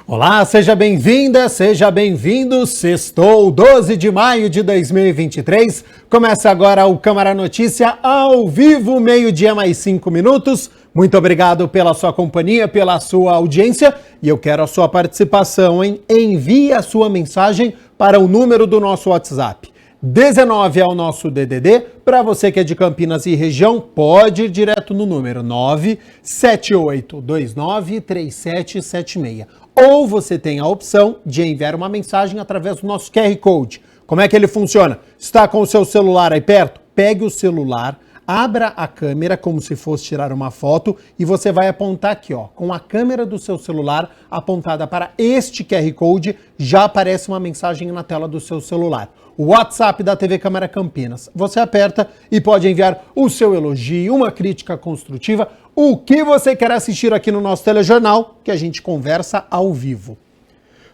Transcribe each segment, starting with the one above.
Olá, seja bem-vinda, seja bem-vindo. Sextou, 12 de maio de 2023. Começa agora o Câmara Notícia ao vivo, meio-dia mais 5 minutos. Muito obrigado pela sua companhia, pela sua audiência. E eu quero a sua participação, hein? Envie a sua mensagem para o número do nosso WhatsApp. 19 é o nosso DDD. Para você que é de Campinas e região, pode ir direto no número 978293776. Ou você tem a opção de enviar uma mensagem através do nosso QR Code. Como é que ele funciona? Está com o seu celular aí perto? Pegue o celular, abra a câmera como se fosse tirar uma foto e você vai apontar aqui, ó, com a câmera do seu celular apontada para este QR Code, já aparece uma mensagem na tela do seu celular. O WhatsApp da TV Câmara Campinas. Você aperta e pode enviar o seu elogio, uma crítica construtiva, o que você quer assistir aqui no nosso telejornal, que a gente conversa ao vivo.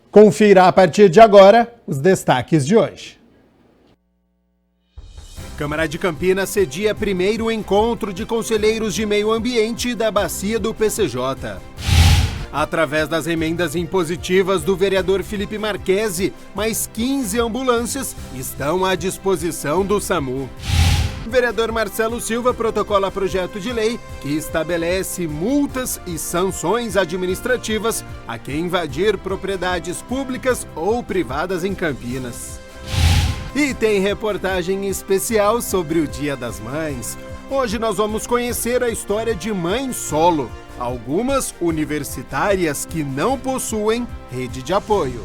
Confira a partir de agora os destaques de hoje. Câmara de Campinas cedia primeiro encontro de conselheiros de meio ambiente da bacia do PCJ. Através das emendas impositivas do vereador Felipe Marquesi, mais 15 ambulâncias estão à disposição do SAMU. O vereador Marcelo Silva protocola projeto de lei que estabelece multas e sanções administrativas a quem invadir propriedades públicas ou privadas em Campinas. E tem reportagem especial sobre o Dia das Mães. Hoje nós vamos conhecer a história de mãe solo. Algumas universitárias que não possuem rede de apoio.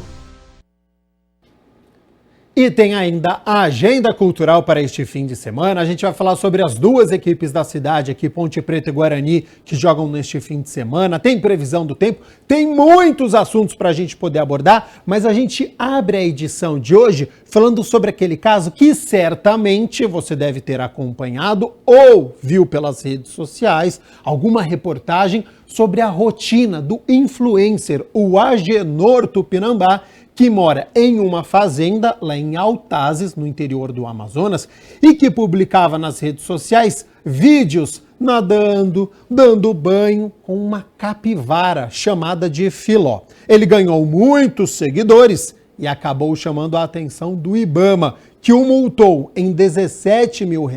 E tem ainda a agenda cultural para este fim de semana. A gente vai falar sobre as duas equipes da cidade aqui, Ponte Preta e Guarani, que jogam neste fim de semana. Tem previsão do tempo, tem muitos assuntos para a gente poder abordar, mas a gente abre a edição de hoje falando sobre aquele caso que certamente você deve ter acompanhado ou viu pelas redes sociais, alguma reportagem sobre a rotina do influencer, o Agenor Tupinambá, que mora em uma fazenda lá em Altazes, no interior do Amazonas, e que publicava nas redes sociais vídeos nadando, dando banho com uma capivara chamada de Filó. Ele ganhou muitos seguidores e acabou chamando a atenção do IBAMA, que o multou em R$17 mil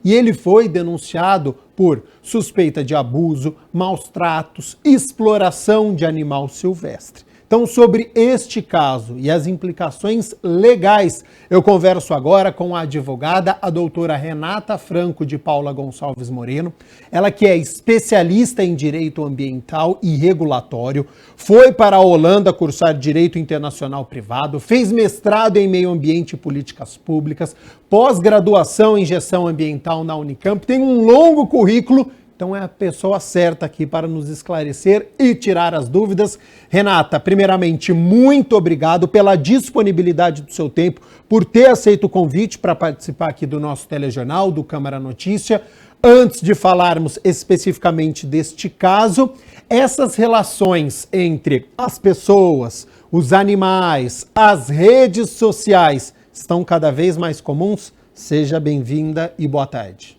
e ele foi denunciado por suspeita de abuso, maus tratos, exploração de animal silvestre. Então, sobre este caso e as implicações legais, eu converso agora com a advogada, a doutora Renata Franco de Paula Gonçalves Moreno. Ela que é especialista em direito ambiental e regulatório, foi para a Holanda cursar direito internacional privado, fez mestrado em meio ambiente e políticas públicas, pós-graduação em gestão ambiental na Unicamp, tem um longo currículo. Então é a pessoa certa aqui para nos esclarecer e tirar as dúvidas. Renata, primeiramente, muito obrigado pela disponibilidade do seu tempo, por ter aceito o convite para participar aqui do nosso telejornal, do Câmara Notícia. Antes de falarmos especificamente deste caso, essas relações entre as pessoas, os animais, as redes sociais estão cada vez mais comuns? Seja bem-vinda e boa tarde.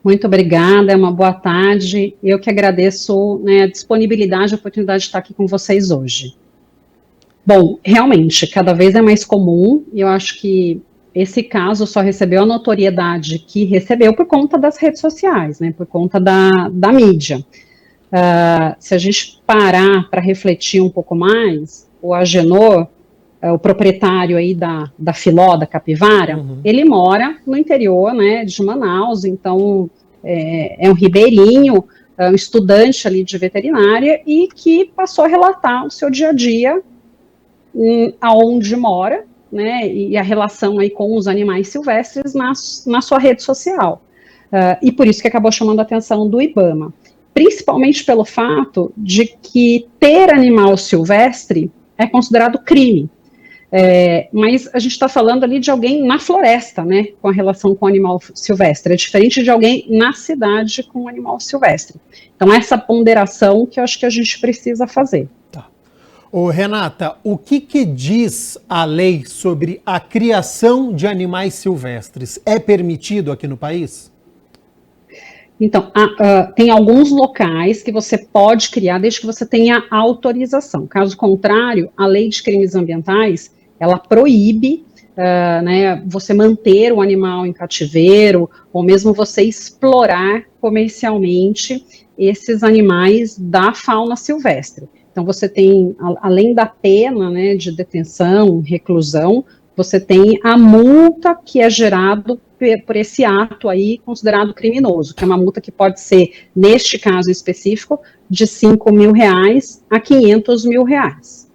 Muito obrigada, uma boa tarde. Eu que agradeço, a disponibilidade e a oportunidade de estar aqui com vocês hoje. Bom, realmente, cada vez é mais comum, e eu acho que esse caso só recebeu a notoriedade que recebeu por conta das redes sociais, por conta da mídia. Se a gente parar para refletir um pouco mais, o Agenor, o proprietário aí da Filó, da capivara, ele mora no interior, de Manaus, então é um ribeirinho, um estudante ali de veterinária e que passou a relatar o seu dia a dia aonde mora, e a relação aí com os animais silvestres na sua rede social. E por isso que acabou chamando a atenção do IBAMA, principalmente pelo fato de que ter animal silvestre é considerado crime. Mas a gente está falando ali de alguém na floresta, com a relação com o animal silvestre. É diferente de alguém na cidade com o animal silvestre. Então, essa ponderação que eu acho que a gente precisa fazer. Tá. Ô, Renata, o que diz a lei sobre a criação de animais silvestres? É permitido aqui no país? Então, tem alguns locais que você pode criar desde que você tenha autorização. Caso contrário, a lei de crimes ambientais, ela proíbe né, você manter o animal em cativeiro ou mesmo você explorar comercialmente esses animais da fauna silvestre. Então, você tem, além da pena, né, de detenção, reclusão, você tem a multa que é gerado por esse ato aí considerado criminoso, que é uma multa que pode ser, neste caso específico, de R$ 5.000 a R$ 500.000.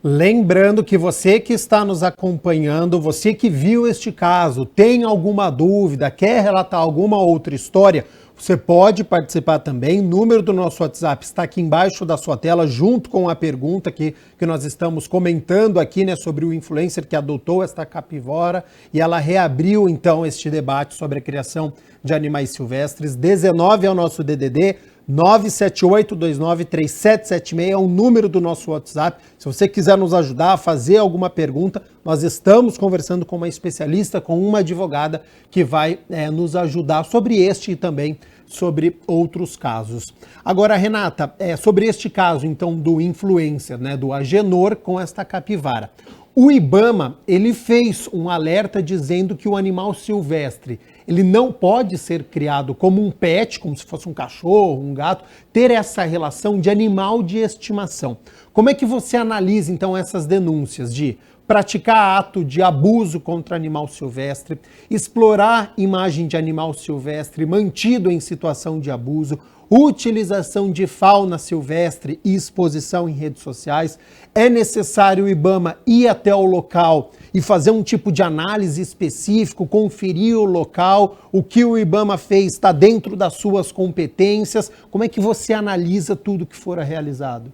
Lembrando que você que está nos acompanhando, você que viu este caso, tem alguma dúvida, quer relatar alguma outra história, você pode participar também. O número do nosso WhatsApp está aqui embaixo da sua tela, junto com a pergunta que nós estamos comentando aqui, né, sobre o influencer que adotou esta capivara e ela reabriu, então, este debate sobre a criação de animais silvestres. 19 é o nosso DDD, 978293776 é o número do nosso WhatsApp. Se você quiser nos ajudar a fazer alguma pergunta, nós estamos conversando com uma especialista, com uma advogada que vai nos ajudar sobre este e também sobre outros casos. Agora, Renata, sobre este caso, então, do influencer, né, do Agenor com esta capivara. O IBAMA, ele fez um alerta dizendo que o animal silvestre, ele não pode ser criado como um pet, como se fosse um cachorro, um gato, ter essa relação de animal de estimação. Como é que você analisa, então, essas denúncias de praticar ato de abuso contra animal silvestre, explorar imagem de animal silvestre mantido em situação de abuso, utilização de fauna silvestre e exposição em redes sociais? É necessário o IBAMA ir até o local e fazer um tipo de análise específico, conferir o local, o que o IBAMA fez está dentro das suas competências? Como é que você analisa tudo que fora realizado?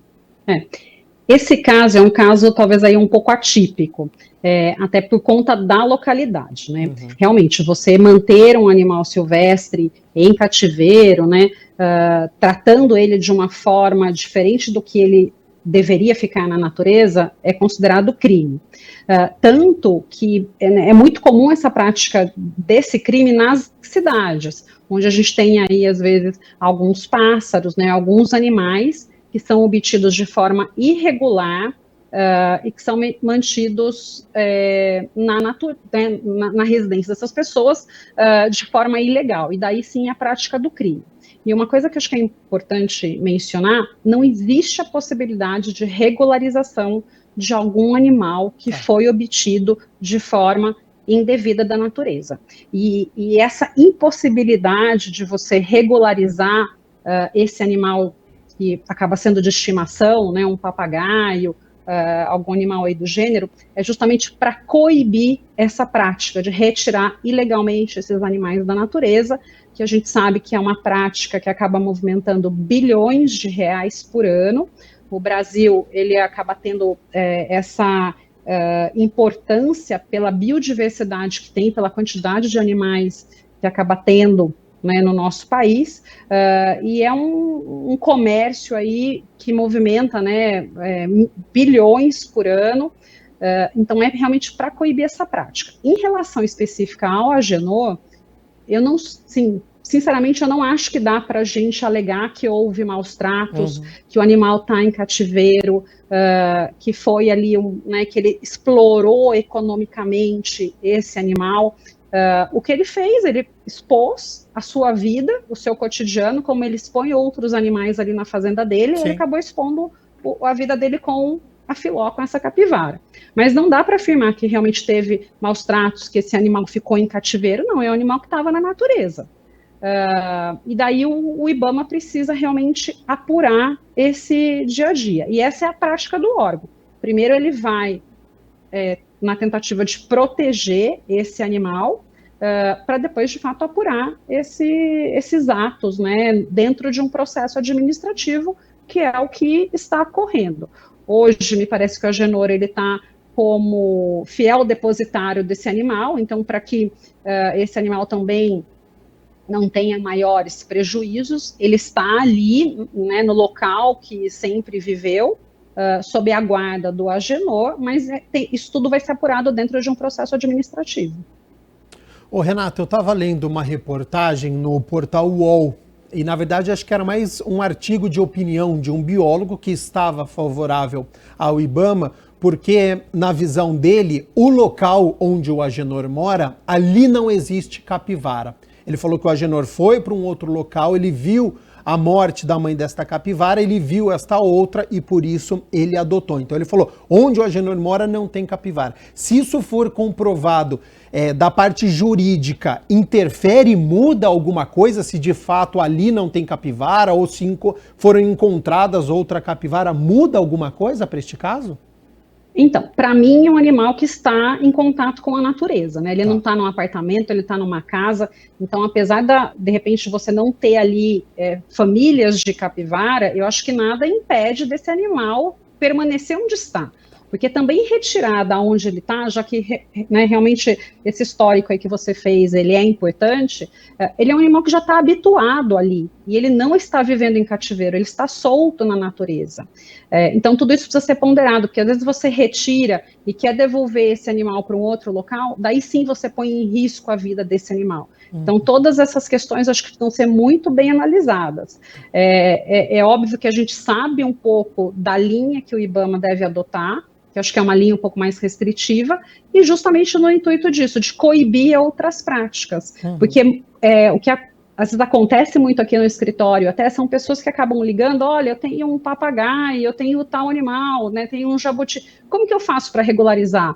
Esse caso é um caso talvez aí um pouco atípico, até por conta da localidade, né? Uhum. Realmente, você manter um animal silvestre em cativeiro, né, tratando ele de uma forma diferente do que ele deveria ficar na natureza, é considerado crime. Tanto que é muito comum essa prática desse crime nas cidades, onde a gente tem aí, às vezes, alguns pássaros, né, alguns animais que são obtidos de forma irregular e que são mantidos na residência dessas pessoas de forma ilegal. E daí sim a prática do crime. E uma coisa que eu acho que é importante mencionar, não existe a possibilidade de regularização de algum animal que foi obtido de forma indevida da natureza. E essa impossibilidade de você regularizar esse animal que acaba sendo de estimação, né, um papagaio, algum animal aí do gênero, é justamente para coibir essa prática de retirar ilegalmente esses animais da natureza, que a gente sabe que é uma prática que acaba movimentando bilhões de reais por ano. O Brasil, ele acaba tendo essa importância pela biodiversidade que tem, pela quantidade de animais que acaba tendo, né, no nosso país, e é um comércio aí que movimenta, né, bilhões por ano, então é realmente para coibir essa prática. Em relação específica ao Agenor, eu não, sim, sinceramente, eu não acho que dá para a gente alegar que houve maus tratos, que o animal está em cativeiro, que foi ali, né, que ele explorou economicamente esse animal. O que ele fez, ele expôs a sua vida, o seu cotidiano, como ele expõe outros animais ali na fazenda dele, e ele acabou expondo a vida dele com a Filó, com essa capivara. Mas não dá para afirmar que realmente teve maus tratos, que esse animal ficou em cativeiro, não, é um animal que estava na natureza. E daí o IBAMA precisa realmente apurar esse dia a dia, e essa é a prática do órgão. Primeiro ele vai na tentativa de proteger esse animal, para depois, de fato, apurar esses atos, né, dentro de um processo administrativo, que é o que está ocorrendo. Hoje, me parece que o Agenor está como fiel depositário desse animal, então, para que esse animal também não tenha maiores prejuízos, ele está ali, né, no local que sempre viveu, sob a guarda do Agenor, mas isso tudo vai ser apurado dentro de um processo administrativo. Ô Renato, eu estava lendo uma reportagem no portal UOL e na verdade acho que era mais um artigo de opinião de um biólogo que estava favorável ao IBAMA, porque na visão dele, o local onde o Agenor mora, ali não existe capivara. Ele falou que o Agenor foi para um outro local, ele viu a morte da mãe desta capivara, ele viu esta outra e por isso ele adotou. Então ele falou, onde o Agenor mora não tem capivara. Se isso for comprovado da parte jurídica, interfere, muda alguma coisa se de fato ali não tem capivara ou se foram encontradas outra capivara, muda alguma coisa para este caso? Então, para mim é um animal que está em contato com a natureza, né? Ele não está num apartamento, ele está numa casa. Então, apesar de repente, você não ter ali famílias de capivara, eu acho que nada impede desse animal permanecer onde está. Porque também retirar da onde ele está, já que né, realmente esse histórico aí que você fez, ele é importante, ele é um animal que já está habituado ali, e ele não está vivendo em cativeiro, ele está solto na natureza. Então tudo isso precisa ser ponderado, porque às vezes você retira e quer devolver esse animal para um outro local, daí sim você põe em risco a vida desse animal. Então, todas essas questões acho que precisam ser muito bem analisadas. É óbvio que a gente sabe um pouco da linha que o IBAMA deve adotar, que acho que é uma linha um pouco mais restritiva, e justamente no intuito disso, de coibir outras práticas. Porque o que às vezes acontece muito aqui no escritório, até são pessoas que acabam ligando, olha, eu tenho um papagaio, eu tenho tal animal, né, tenho um jabuti, como que eu faço para regularizar?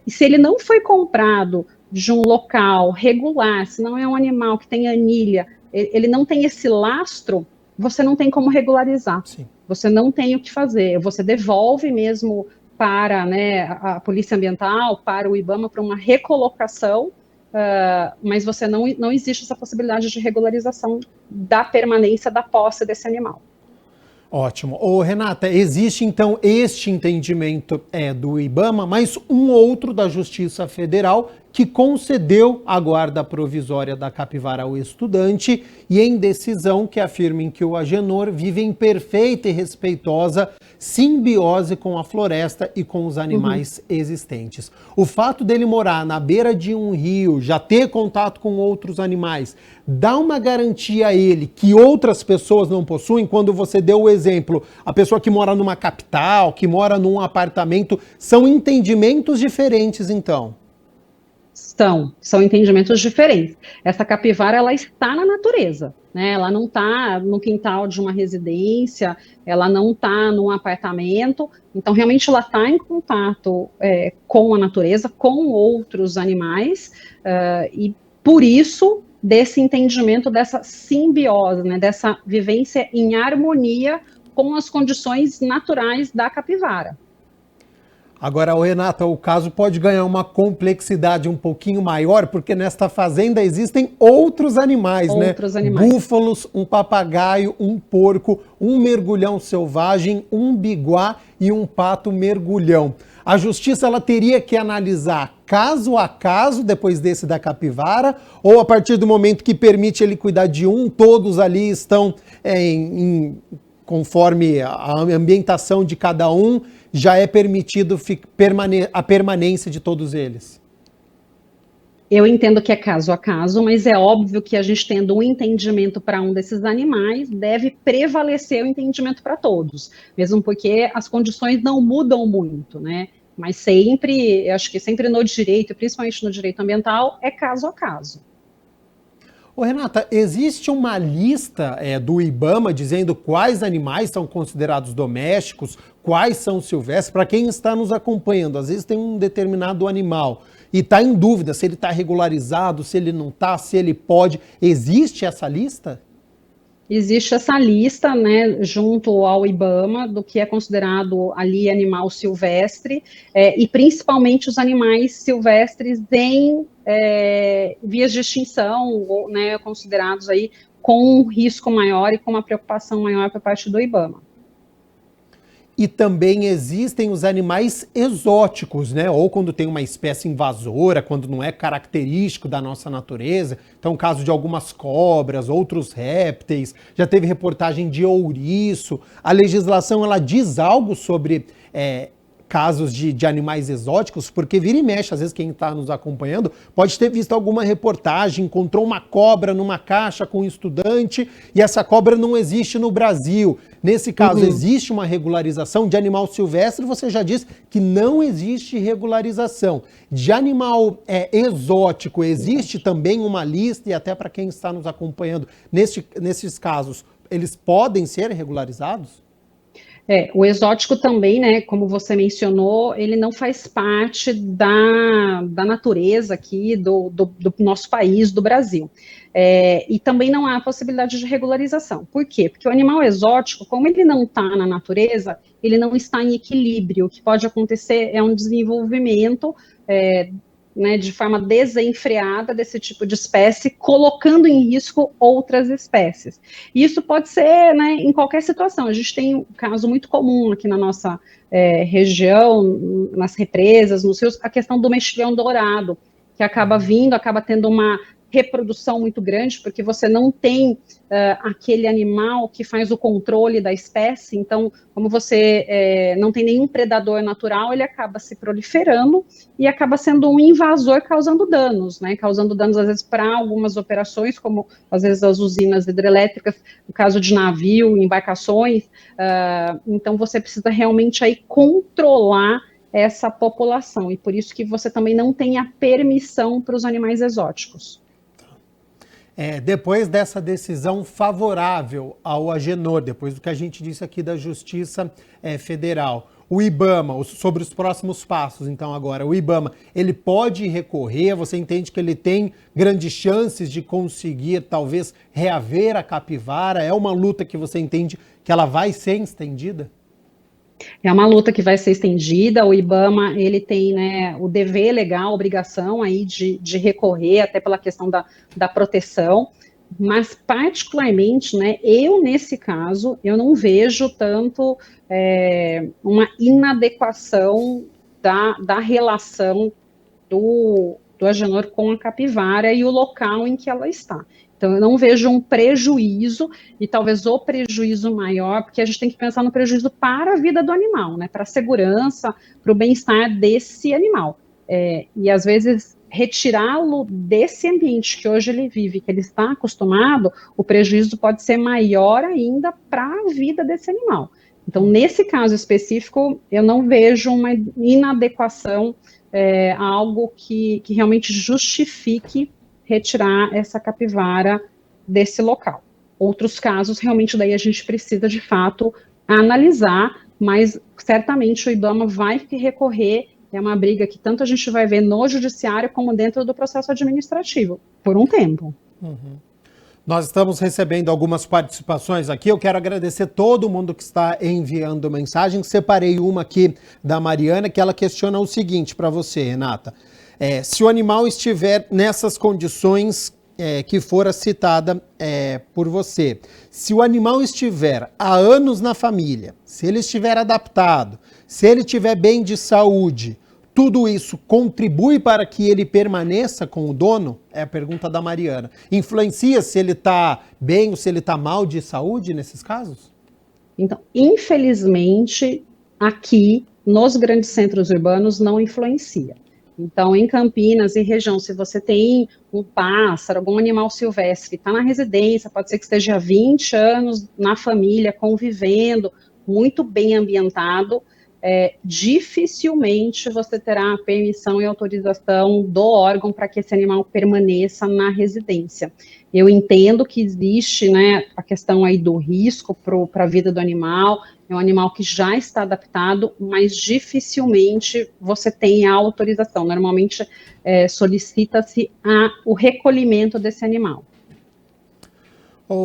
E se ele não foi comprado de um local regular, se não é um animal que tem anilha, ele não tem esse lastro, você não tem como regularizar. Sim. Você não tem o que fazer, você devolve mesmo para né, a Polícia Ambiental, para o IBAMA, para uma recolocação, mas você não existe essa possibilidade de regularização da permanência da posse desse animal. Ótimo. Ô, Renata, existe então este entendimento do IBAMA, mas um outro da Justiça Federal que concedeu a guarda provisória da capivara ao estudante e em decisão que afirma em que o Agenor vive em perfeita e respeitosa simbiose com a floresta e com os animais existentes. O fato dele morar na beira de um rio, já ter contato com outros animais, dá uma garantia a ele que outras pessoas não possuem? Quando você deu o exemplo, a pessoa que mora numa capital, que mora num apartamento, são entendimentos diferentes então? São entendimentos diferentes. Essa capivara, ela está na natureza, né? Ela não está no quintal de uma residência, ela não está num apartamento, então realmente ela está em contato com a natureza, com outros animais, e por isso, desse entendimento, dessa simbiose, né? Dessa vivência em harmonia com as condições naturais da capivara. Agora, Renata, o caso pode ganhar uma complexidade um pouquinho maior, porque nesta fazenda existem outros animais, né? Búfalos, um papagaio, um porco, um mergulhão selvagem, um biguá e um pato mergulhão. A justiça ela teria que analisar caso a caso, depois desse da capivara, ou a partir do momento que permite ele cuidar de um, todos ali estão conforme a ambientação de cada um, já é permitido a permanência de todos eles? Eu entendo que é caso a caso, mas é óbvio que a gente tendo um entendimento para um desses animais, deve prevalecer o entendimento para todos, mesmo porque as condições não mudam muito, né? Mas sempre, eu acho que sempre no direito, principalmente no direito ambiental, é caso a caso. Ô Renata, existe uma lista do IBAMA dizendo quais animais são considerados domésticos, quais são silvestres? Para quem está nos acompanhando, às vezes tem um determinado animal e está em dúvida se ele está regularizado, se ele não está, se ele pode. Existe essa lista? Existe essa lista, né, junto ao IBAMA, do que é considerado ali animal silvestre, e principalmente os animais silvestres em vias de extinção, ou, né, considerados aí com um risco maior e com uma preocupação maior por parte do IBAMA. E também existem os animais exóticos, né? Ou quando tem uma espécie invasora, quando não é característico da nossa natureza. Então, o caso de algumas cobras, outros répteis, já teve reportagem de ouriço. A legislação, ela diz algo sobre casos de animais exóticos, porque vira e mexe, às vezes quem está nos acompanhando pode ter visto alguma reportagem, encontrou uma cobra numa caixa com um estudante e essa cobra não existe no Brasil. Nesse caso, existe uma regularização de animal silvestre, você já disse que não existe regularização. De animal exótico, existe também uma lista, e até para quem está nos acompanhando, nesses casos, eles podem ser regularizados? O exótico também, né, como você mencionou, ele não faz parte da natureza aqui do nosso país, do Brasil. E também não há possibilidade de regularização. Por quê? Porque o animal exótico, como ele não está na natureza, ele não está em equilíbrio. O que pode acontecer é um desenvolvimento né, de forma desenfreada desse tipo de espécie, colocando em risco outras espécies. E isso pode ser, né, em qualquer situação. A gente tem um caso muito comum aqui na nossa região, nas represas, nos rios, a questão do mexilhão dourado, que acaba tendo uma reprodução muito grande, porque você não tem aquele animal que faz o controle da espécie, então, como você não tem nenhum predador natural, ele acaba se proliferando e acaba sendo um invasor causando danos, né, causando danos, às vezes, para algumas operações, como, às vezes, as usinas hidrelétricas, no caso de navio, embarcações, então você precisa realmente aí controlar essa população, e por isso que você também não tem a permissão para os animais exóticos. Depois dessa decisão favorável ao Agenor, depois do que a gente disse aqui da Justiça Federal, o IBAMA, sobre os próximos passos, então agora, o IBAMA, ele pode recorrer? Você entende que ele tem grandes chances de conseguir, talvez, reaver a capivara? É uma luta que você entende que ela vai ser estendida? É uma luta que vai ser estendida. O IBAMA, ele tem, né, o dever legal, a obrigação aí de recorrer, até pela questão da proteção, mas particularmente, né, nesse caso, eu não vejo tanto uma inadequação da relação do Agenor com a capivara e o local em que ela está. Então, eu não vejo um prejuízo, e talvez o prejuízo maior, porque a gente tem que pensar no prejuízo para a vida do animal, né, para a segurança, para o bem-estar desse animal. E, às vezes, retirá-lo desse ambiente que hoje ele vive, que ele está acostumado, o prejuízo pode ser maior ainda para a vida desse animal. Então, nesse caso específico, eu não vejo uma inadequação, algo que realmente justifique retirar essa capivara desse local. Outros casos, realmente, daí a gente precisa, de fato, analisar, mas certamente o IBAMA vai recorrer, é uma briga que tanto a gente vai ver no judiciário como dentro do processo administrativo, por um tempo. Nós estamos recebendo algumas participações aqui. Eu quero agradecer todo mundo que está enviando mensagem. Separei uma aqui da Mariana, que ela questiona o seguinte para você, Renata. Se o animal estiver nessas condições que fora citada por você, se o animal estiver há anos na família, se ele estiver adaptado, se ele estiver bem de saúde, tudo isso contribui para que ele permaneça com o dono? É a pergunta da Mariana. Influencia se ele está bem ou se ele está mal de saúde nesses casos? Então, infelizmente, aqui nos grandes centros urbanos não influencia. Então, em Campinas e região, se você tem um pássaro, algum animal silvestre, está na residência, pode ser que esteja há 20 anos na família, convivendo, muito bem ambientado, dificilmente você terá a permissão e autorização do órgão para que esse animal permaneça na residência. Eu entendo que existe, né, a questão aí do risco para a vida do animal, é um animal que já está adaptado, mas dificilmente você tem a autorização. Normalmente solicita-se o recolhimento desse animal.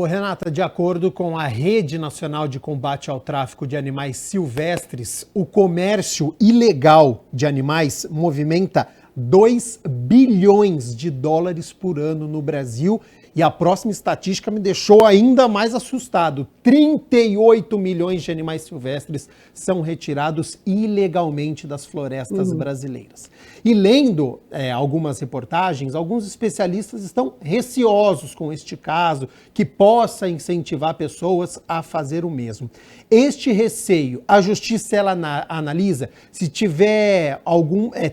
Renata, de acordo com a Rede Nacional de Combate ao Tráfico de Animais Silvestres, o comércio ilegal de animais movimenta 2 bilhões de dólares por ano no Brasil E a próxima estatística me deixou ainda mais assustado. 38 milhões de animais silvestres são retirados ilegalmente das florestas brasileiras. E lendo algumas reportagens, alguns especialistas estão receosos com este caso, que possa incentivar pessoas a fazer o mesmo. Este receio, a justiça ela analisa se tiver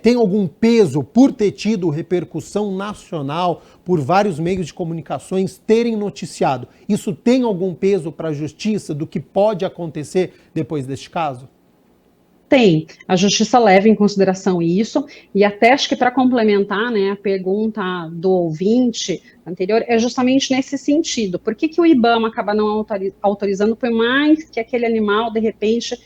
tem algum peso por ter tido repercussão nacional, por vários meios de comunicações terem noticiado. Isso tem algum peso para a justiça do que pode acontecer depois deste caso? Tem. A justiça leva em consideração isso, e até acho que para complementar, né, a pergunta do ouvinte anterior, é justamente nesse sentido. Por que o IBAMA acaba não autorizando, por mais que aquele animal, de repente,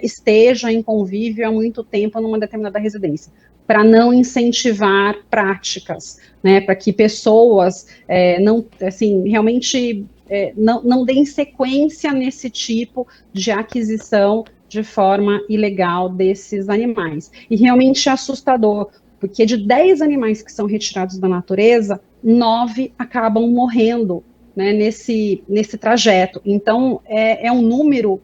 esteja em convívio há muito tempo numa determinada residência? Para não incentivar práticas, né, para que pessoas não, assim, realmente não deem sequência nesse tipo de aquisição de forma ilegal desses animais. E realmente é assustador, porque de 10 animais que são retirados da natureza, 9 acabam morrendo, né, nesse trajeto. Então, é um número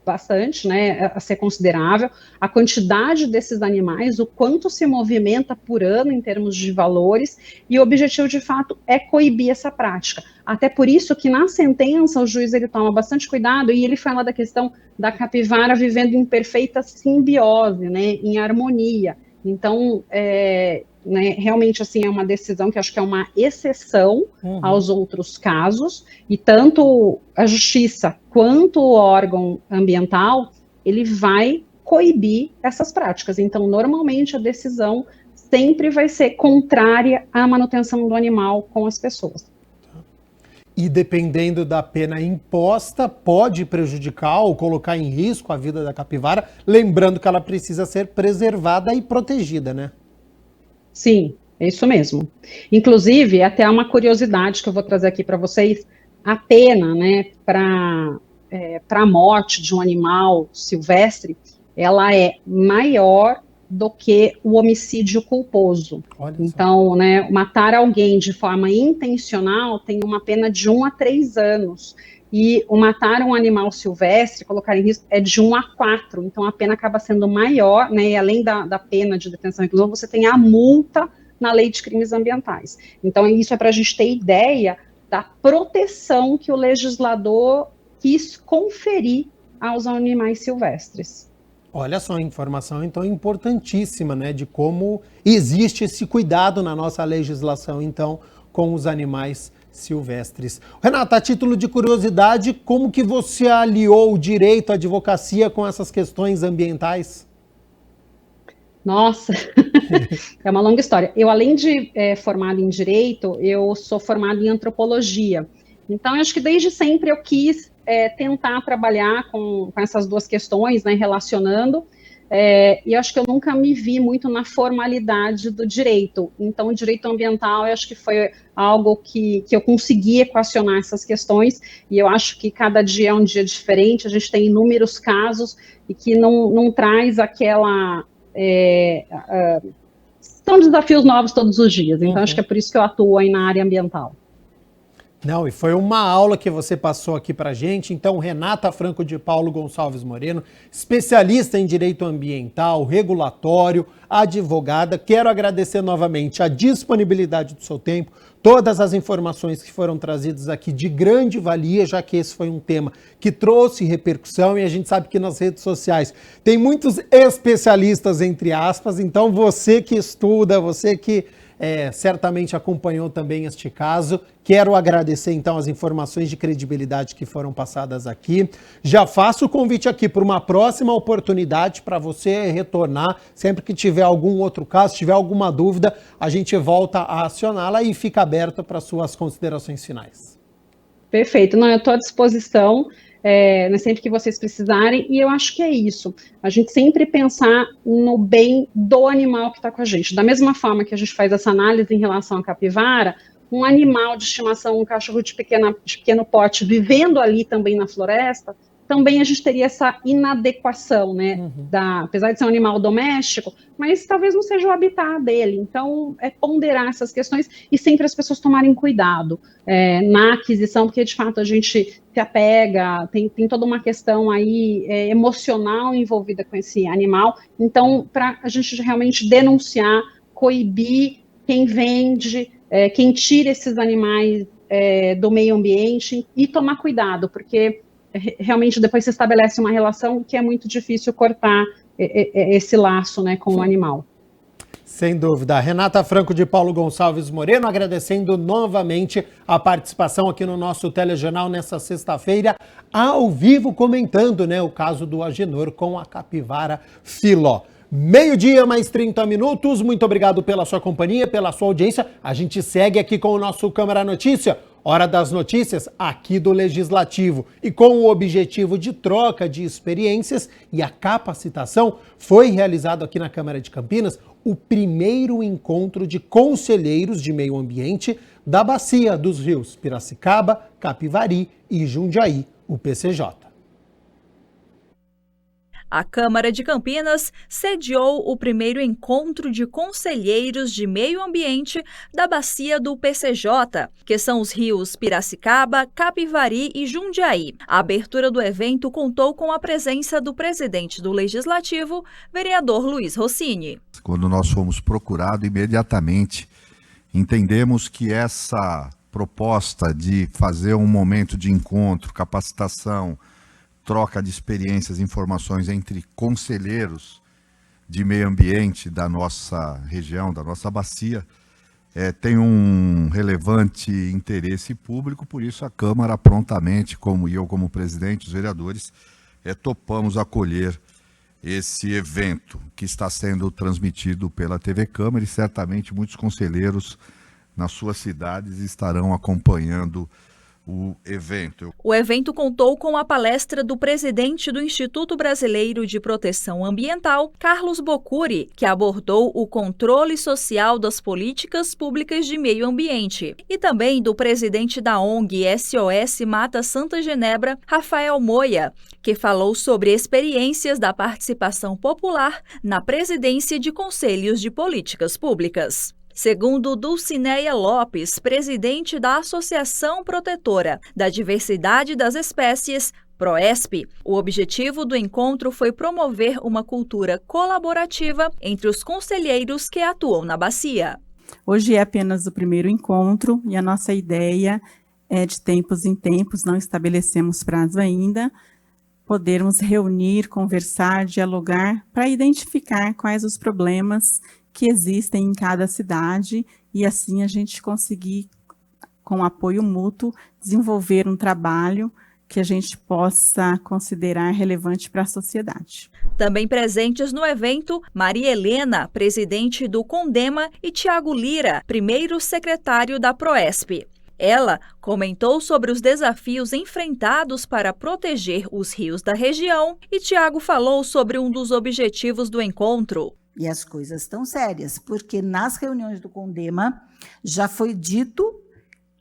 bastante, né, a ser considerável, a quantidade desses animais, o quanto se movimenta por ano em termos de valores, e o objetivo, de fato, é coibir essa prática. Até por isso que na sentença o juiz ele toma bastante cuidado, e ele fala da questão da capivara vivendo em perfeita simbiose, né, em harmonia. Então, né, realmente, assim, é uma decisão que acho que é uma exceção aos outros casos, e tanto a justiça quanto o órgão ambiental, ele vai coibir essas práticas. Então, normalmente, a decisão sempre vai ser contrária à manutenção do animal com as pessoas. E dependendo da pena imposta, pode prejudicar ou colocar em risco a vida da capivara, lembrando que ela precisa ser preservada e protegida, né? Sim, é isso mesmo. Inclusive, até uma curiosidade que eu vou trazer aqui para vocês, a pena, né, para a morte de um animal silvestre, ela é maior do que o homicídio culposo. Então, né, matar alguém de forma intencional tem uma pena de 1 a 3 anos. E o matar um animal silvestre, colocar em risco, é de 1 a 4. Então, a pena acaba sendo maior, né, e além da pena de detenção e reclusão, você tem a multa na lei de crimes ambientais. Então, isso é para a gente ter ideia da proteção que o legislador quis conferir aos animais silvestres. Olha só, informação então importantíssima, né, de como existe esse cuidado na nossa legislação, então, com os animais silvestres. Renata, a título de curiosidade, como que você aliou o direito à advocacia com essas questões ambientais? Nossa, é uma longa história. Eu, além de formada em Direito, eu sou formada em Antropologia. Então, eu acho que desde sempre eu quis tentar trabalhar com essas duas questões, né, relacionando, e eu acho que eu nunca me vi muito na formalidade do direito. Então, o direito ambiental, eu acho que foi algo que eu consegui equacionar essas questões, e eu acho que cada dia é um dia diferente, a gente tem inúmeros casos, e que não traz aquela... são desafios novos todos os dias, então acho que é por isso que eu atuo aí na área ambiental. Não, e foi uma aula que você passou aqui pra gente. Então, Renata Franco de Paulo Gonçalves Moreno, especialista em direito ambiental, regulatório, advogada. Quero agradecer novamente a disponibilidade do seu tempo, todas as informações que foram trazidas aqui de grande valia, já que esse foi um tema que trouxe repercussão e a gente sabe que nas redes sociais tem muitos especialistas, entre aspas, então você que estuda, você que certamente acompanhou também este caso. Quero agradecer então as informações de credibilidade que foram passadas aqui. Já faço o convite aqui para uma próxima oportunidade para você retornar. Sempre que tiver algum outro caso, tiver alguma dúvida, a gente volta a acioná-la e fica aberta para suas considerações finais. Perfeito. Não, eu estou à disposição. Sempre que vocês precisarem, e eu acho que é isso, a gente sempre pensar no bem do animal que está com a gente, da mesma forma que a gente faz essa análise em relação à capivara, um animal de estimação, um cachorro de pequeno porte, vivendo ali também na floresta, também a gente teria essa inadequação, né? Apesar de ser um animal doméstico, mas talvez não seja o habitat dele. Então, é ponderar essas questões e sempre as pessoas tomarem cuidado na aquisição, porque de fato a gente se apega, tem toda uma questão aí emocional envolvida com esse animal. Então, para a gente realmente denunciar, coibir quem vende, quem tira esses animais do meio ambiente e tomar cuidado, porque realmente depois se estabelece uma relação que é muito difícil cortar esse laço, né, com o animal. Sem dúvida. Renata Franco de Paulo Gonçalves Moreno, agradecendo novamente a participação aqui no nosso telejornal nessa sexta-feira, ao vivo, comentando, né, o caso do Agenor com a capivara Filó. 12h mais 30 minutos. Muito obrigado pela sua companhia, pela sua audiência. A gente segue aqui com o nosso Câmara Notícia. Hora das notícias aqui do Legislativo. E com o objetivo de troca de experiências e a capacitação, foi realizado aqui na Câmara de Campinas o primeiro encontro de conselheiros de meio ambiente da Bacia dos Rios Piracicaba, Capivari e Jundiaí, o PCJ. A Câmara de Campinas sediou o primeiro encontro de conselheiros de meio ambiente da Bacia do PCJ, que são os rios Piracicaba, Capivari e Jundiaí. A abertura do evento contou com a presença do presidente do Legislativo, vereador Luiz Rossini. Quando nós fomos procurados, imediatamente entendemos que essa proposta de fazer um momento de encontro, capacitação, troca de experiências e informações entre conselheiros de meio ambiente da nossa região, da nossa bacia, tem um relevante interesse público, por isso a Câmara prontamente, como eu como presidente, os vereadores, topamos acolher esse evento que está sendo transmitido pela TV Câmara e certamente muitos conselheiros nas suas cidades estarão acompanhando o evento. O evento contou com a palestra do presidente do Instituto Brasileiro de Proteção Ambiental, Carlos Bocuri, que abordou o controle social das políticas públicas de meio ambiente, e também do presidente da ONG SOS Mata Santa Genebra, Rafael Moia, que falou sobre experiências da participação popular na presidência de conselhos de políticas públicas. Segundo Dulcineia Lopes, presidente da Associação Protetora da Diversidade das Espécies, PROESP, o objetivo do encontro foi promover uma cultura colaborativa entre os conselheiros que atuam na bacia. Hoje é apenas o primeiro encontro e a nossa ideia é de tempos em tempos, não estabelecemos prazo ainda, podermos reunir, conversar, dialogar para identificar quais os problemas que existem em cada cidade e assim a gente conseguir, com apoio mútuo, desenvolver um trabalho que a gente possa considerar relevante para a sociedade. Também presentes no evento, Maria Helena, presidente do CONDEMA, e Tiago Lira, primeiro secretário da PROESP. Ela comentou sobre os desafios enfrentados para proteger os rios da região e Tiago falou sobre um dos objetivos do encontro. E as coisas estão sérias, porque nas reuniões do CONDEMA já foi dito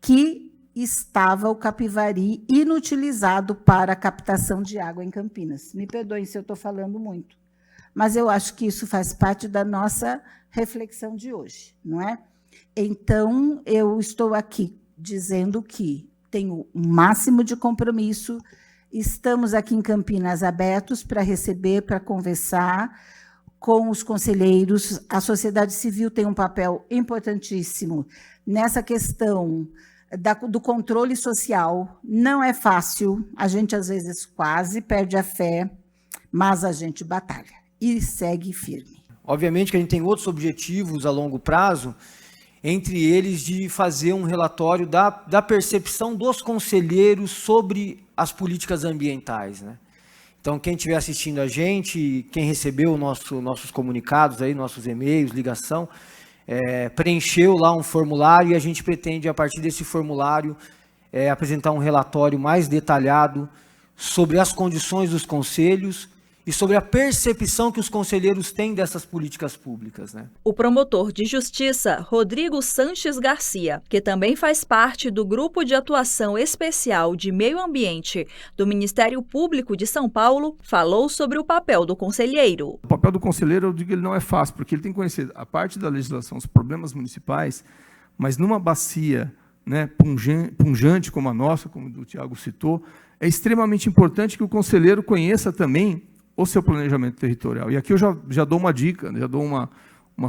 que estava o Capivari inutilizado para a captação de água em Campinas. Me perdoem se eu estou falando muito, mas eu acho que isso faz parte da nossa reflexão de hoje, não é? Então, eu estou aqui dizendo que tenho o máximo de compromisso, estamos aqui em Campinas abertos para receber, para conversar com os conselheiros. A sociedade civil tem um papel importantíssimo nessa questão do controle social. Não é fácil, a gente às vezes quase perde a fé, mas a gente batalha e segue firme. Obviamente que a gente tem outros objetivos a longo prazo, entre eles de fazer um relatório da percepção dos conselheiros sobre as políticas ambientais, né? Então, quem estiver assistindo a gente, quem recebeu nossos comunicados, aí, nossos e-mails, ligação, preencheu lá um formulário e a gente pretende, a partir desse formulário, apresentar um relatório mais detalhado sobre as condições dos conselhos e sobre a percepção que os conselheiros têm dessas políticas públicas, né? O promotor de justiça, Rodrigo Sanches Garcia, que também faz parte do Grupo de Atuação Especial de Meio Ambiente do Ministério Público de São Paulo, falou sobre o papel do conselheiro. O papel do conselheiro, eu digo, ele não é fácil, porque ele tem que conhecer a parte da legislação, os problemas municipais, mas numa bacia, né, punjante como a nossa, como o Tiago citou, é extremamente importante que o conselheiro conheça também o seu planejamento territorial. E aqui eu já dou uma dica, já dou uma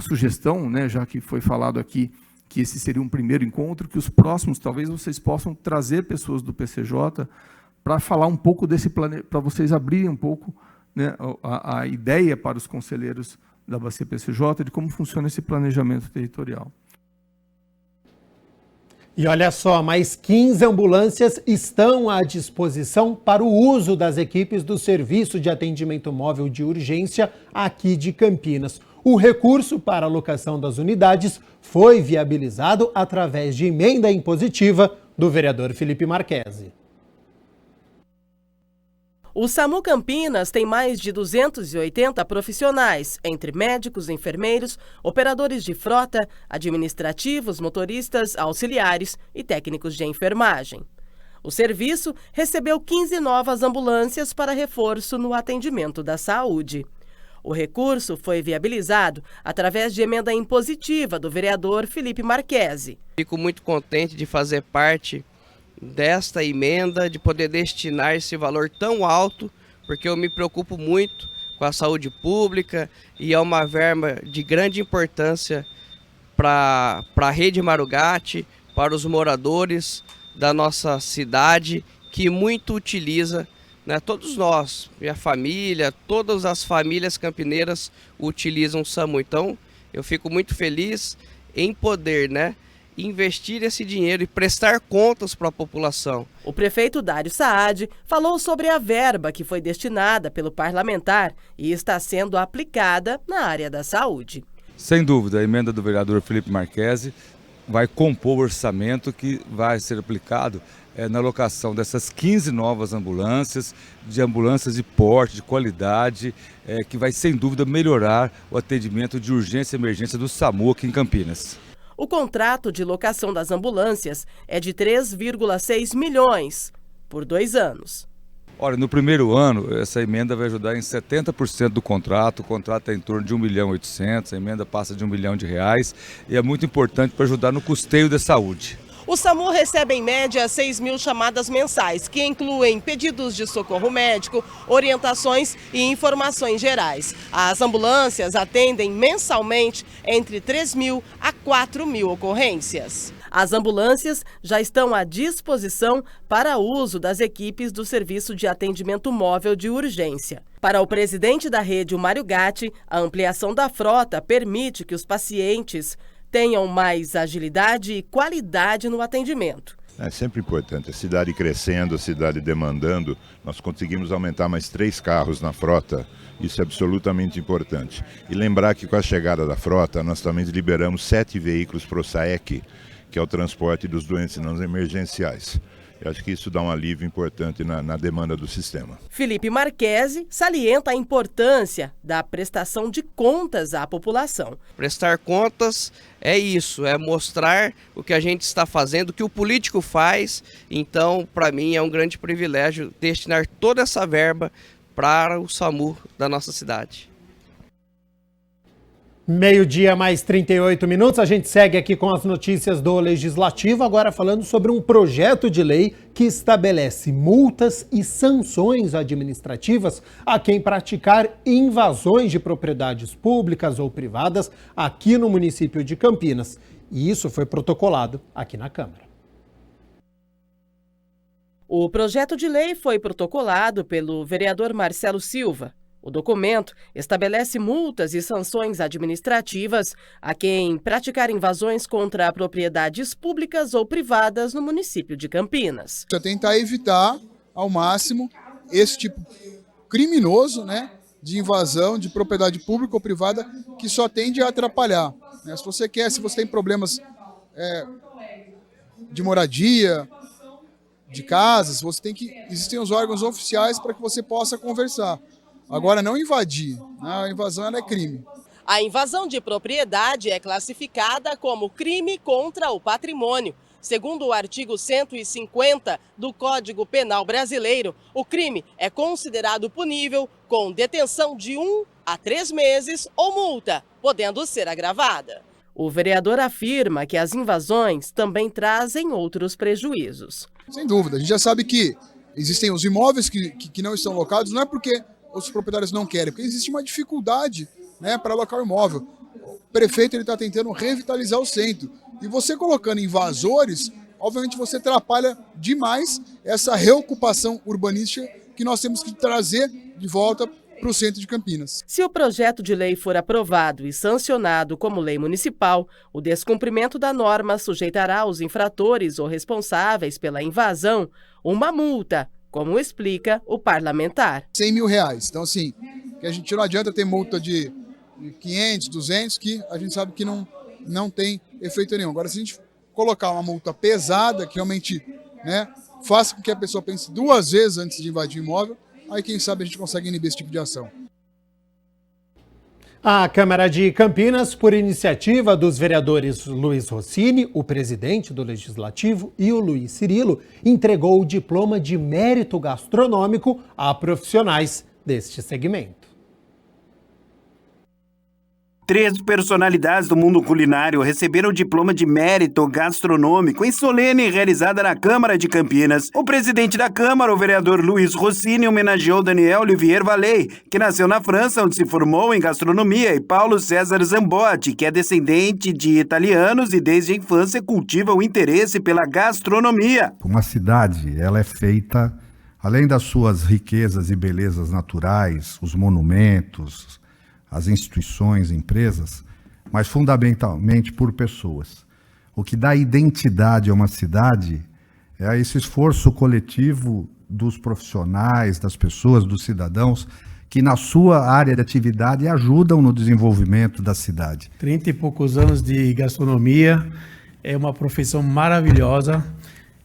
sugestão, né, já que foi falado aqui que esse seria um primeiro encontro, que os próximos, talvez vocês possam trazer pessoas do PCJ para falar um pouco desse planejamento, para vocês abrirem um pouco, né, a ideia para os conselheiros da Bacia PCJ de como funciona esse planejamento territorial. E olha só, mais 15 ambulâncias estão à disposição para o uso das equipes do Serviço de Atendimento Móvel de Urgência aqui de Campinas. O recurso para a alocação das unidades foi viabilizado através de emenda impositiva do vereador Felipe Marquesi. O SAMU Campinas tem mais de 280 profissionais, entre médicos, enfermeiros, operadores de frota, administrativos, motoristas, auxiliares e técnicos de enfermagem. O serviço recebeu 15 novas ambulâncias para reforço no atendimento da saúde. O recurso foi viabilizado através de emenda impositiva do vereador Felipe Marquesi. Fico muito contente de fazer parte desta emenda, de poder destinar esse valor tão alto, porque eu me preocupo muito com a saúde pública e é uma verba de grande importância para a Rede Marugate, para os moradores da nossa cidade, que muito utiliza, né, todos nós, minha família, todas as famílias campineiras utilizam o SAMU. Então, eu fico muito feliz em poder, né, investir esse dinheiro e prestar contas para a população. O prefeito Dário Saad falou sobre a verba que foi destinada pelo parlamentar e está sendo aplicada na área da saúde. Sem dúvida, a emenda do vereador Felipe Marquesi vai compor o orçamento que vai ser aplicado na alocação dessas 15 novas ambulâncias, de porte, de qualidade, que vai sem dúvida melhorar o atendimento de urgência e emergência do SAMU aqui em Campinas. O contrato de locação das ambulâncias é de 3,6 milhões por 2 anos. Olha, no primeiro ano, essa emenda vai ajudar em 70% do contrato. O contrato é em torno de 1.800.000, a emenda passa de R$1 milhão e é muito importante para ajudar no custeio da saúde. O SAMU recebe em média 6.000 chamadas mensais, que incluem pedidos de socorro médico, orientações e informações gerais. As ambulâncias atendem mensalmente entre 3.000 a 4.000 ocorrências. As ambulâncias já estão à disposição para uso das equipes do Serviço de Atendimento Móvel de Urgência. Para o presidente da rede, o Mário Gatti, a ampliação da frota permite que os pacientes tenham mais agilidade e qualidade no atendimento. É sempre importante, a cidade crescendo, a cidade demandando, nós conseguimos aumentar mais 3 carros na frota, isso é absolutamente importante. E lembrar que com a chegada da frota, nós também liberamos 7 veículos para o SAEC, que é o transporte dos doentes não emergenciais. Eu acho que isso dá um alívio importante na demanda do sistema. Felipe Marquesi salienta a importância da prestação de contas à população. Prestar contas é isso, é mostrar o que a gente está fazendo, o que o político faz. Então, para mim, é um grande privilégio destinar toda essa verba para o SAMU da nossa cidade. Meio-dia mais 38 minutos, a gente segue aqui com as notícias do Legislativo, agora falando sobre um projeto de lei que estabelece multas e sanções administrativas a quem praticar invasões de propriedades públicas ou privadas aqui no município de Campinas. E isso foi protocolado aqui na Câmara. O projeto de lei foi protocolado pelo vereador Marcelo Silva. O documento estabelece multas e sanções administrativas a quem praticar invasões contra propriedades públicas ou privadas no município de Campinas. É tentar evitar ao máximo esse tipo criminoso, né, de invasão de propriedade pública ou privada que só tende a atrapalhar. Né? Se você tem problemas de moradia, de casas, existem os órgãos oficiais para que você possa conversar. Agora, não invadir. A invasão ela é crime. A invasão de propriedade é classificada como crime contra o patrimônio. Segundo o artigo 150 do Código Penal Brasileiro, o crime é considerado punível com detenção de 1 a 3 meses ou multa, podendo ser agravada. O vereador afirma que as invasões também trazem outros prejuízos. Sem dúvida, a gente já sabe que existem os imóveis que não estão locados, não é porque os proprietários não querem, porque existe uma dificuldade, né, para alocar o imóvel. O prefeito está tentando revitalizar o centro. E você colocando invasores, obviamente você atrapalha demais essa reocupação urbanística que nós temos que trazer de volta para o centro de Campinas. Se o projeto de lei for aprovado e sancionado como lei municipal, o descumprimento da norma sujeitará os infratores ou responsáveis pela invasão uma multa, como explica o parlamentar. R$100 mil. Então, assim, que a gente não adianta ter multa de 500, 200, que a gente sabe que não tem efeito nenhum. Agora, se a gente colocar uma multa pesada, que realmente, né, faça com que a pessoa pense 2 vezes antes de invadir o imóvel, aí quem sabe a gente consegue inibir esse tipo de ação. A Câmara de Campinas, por iniciativa dos vereadores Luiz Rossini, o presidente do Legislativo, e o Luiz Cirilo, entregou o diploma de mérito gastronômico a profissionais deste segmento. 3 personalidades do mundo culinário receberam o diploma de mérito gastronômico em solene realizada na Câmara de Campinas. O presidente da Câmara, o vereador Luiz Rossini, homenageou Daniel Olivier Vallée, que nasceu na França, onde se formou em gastronomia, e Paulo César Zambotti, que é descendente de italianos e desde a infância cultiva o interesse pela gastronomia. Uma cidade, ela é feita, além das suas riquezas e belezas naturais, os monumentos, as instituições, empresas, mas fundamentalmente por pessoas. O que dá identidade a uma cidade é esse esforço coletivo dos profissionais, das pessoas, dos cidadãos, que na sua área de atividade ajudam no desenvolvimento da cidade. 30 e poucos anos de gastronomia, é uma profissão maravilhosa.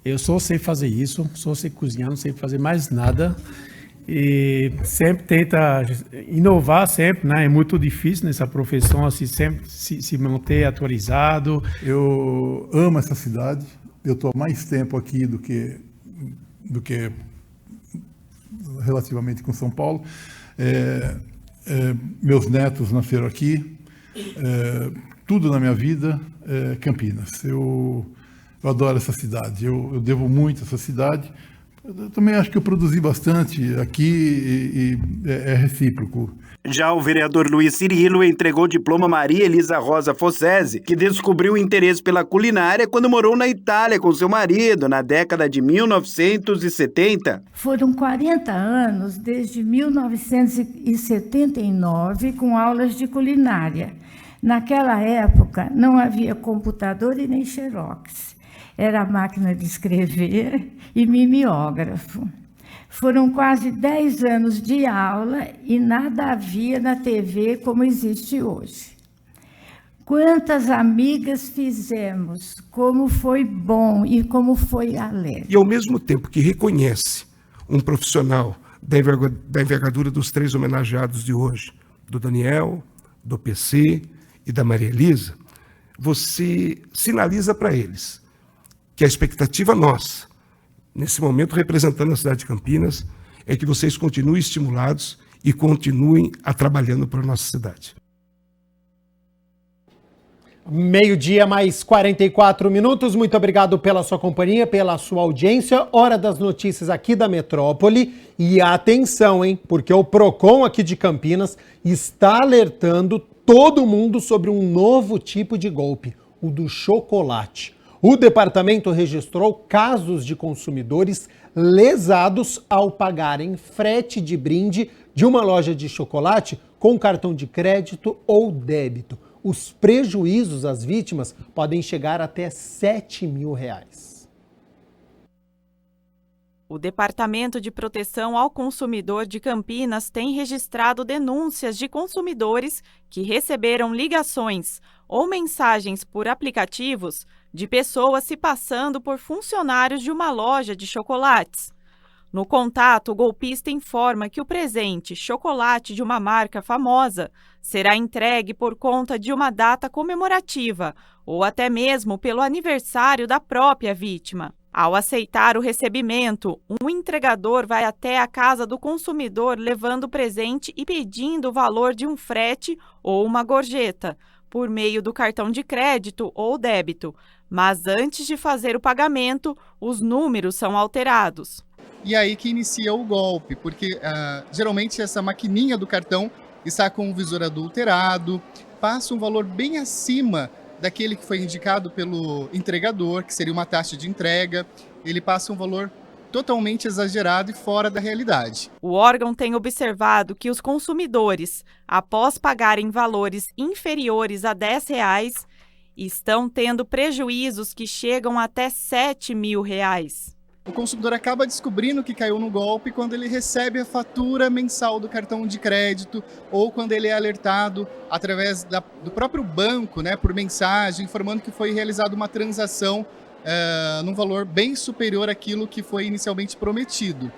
Eu só sei fazer isso, só sei cozinhar, não sei fazer mais nada. E sempre tenta inovar sempre, né? É muito difícil nessa profissão, assim, sempre se manter atualizado. Eu amo essa cidade, eu estou há mais tempo aqui do que relativamente com São Paulo. Meus netos nasceram aqui, tudo na minha vida é Campinas. Eu adoro essa cidade, eu devo muito a essa cidade. Eu também acho que eu produzi bastante aqui e é recíproco. Já o vereador Luiz Cirilo entregou o diploma a Maria Elisa Rosa Fossese, que descobriu o interesse pela culinária quando morou na Itália com seu marido, na década de 1970. Foram 40 anos, desde 1979, com aulas de culinária. Naquela época, não havia computador e nem xerox. Era máquina de escrever e mimeógrafo. Foram quase 10 anos de aula e nada havia na TV como existe hoje. Quantas amigas fizemos, como foi bom e como foi alegre. E ao mesmo tempo que reconhece um profissional da envergadura dos 3 homenageados de hoje, do Daniel, do PC e da Maria Elisa, você sinaliza para eles que a expectativa nossa, nesse momento representando a cidade de Campinas, é que vocês continuem estimulados e continuem trabalhando para a nossa cidade. 12:00 mais 44 minutos. Muito obrigado pela sua companhia, pela sua audiência. Hora das notícias aqui da Metrópole. E atenção, hein? Porque o Procon aqui de Campinas está alertando todo mundo sobre um novo tipo de golpe, o do chocolate. O departamento registrou casos de consumidores lesados ao pagarem frete de brinde de uma loja de chocolate com cartão de crédito ou débito. Os prejuízos às vítimas podem chegar até R$7 mil. O Departamento de Proteção ao Consumidor de Campinas tem registrado denúncias de consumidores que receberam ligações ou mensagens por aplicativos de pessoas se passando por funcionários de uma loja de chocolates. No contato, o golpista informa que o presente, chocolate de uma marca famosa, será entregue por conta de uma data comemorativa ou até mesmo pelo aniversário da própria vítima. Ao aceitar o recebimento, um entregador vai até a casa do consumidor levando o presente e pedindo o valor de um frete ou uma gorjeta, por meio do cartão de crédito ou débito. Mas antes de fazer o pagamento, os números são alterados. E aí que inicia o golpe, porque geralmente essa maquininha do cartão está com o visor adulterado, passa um valor bem acima daquele que foi indicado pelo entregador, que seria uma taxa de entrega. Ele passa um valor totalmente exagerado e fora da realidade. O órgão tem observado que os consumidores, após pagarem valores inferiores a R$10, estão tendo prejuízos que chegam até R$7.000. O consumidor acaba descobrindo que caiu no golpe quando ele recebe a fatura mensal do cartão de crédito ou quando ele é alertado através do próprio banco, né, por mensagem, informando que foi realizada uma transação num valor bem superior àquilo que foi inicialmente prometido.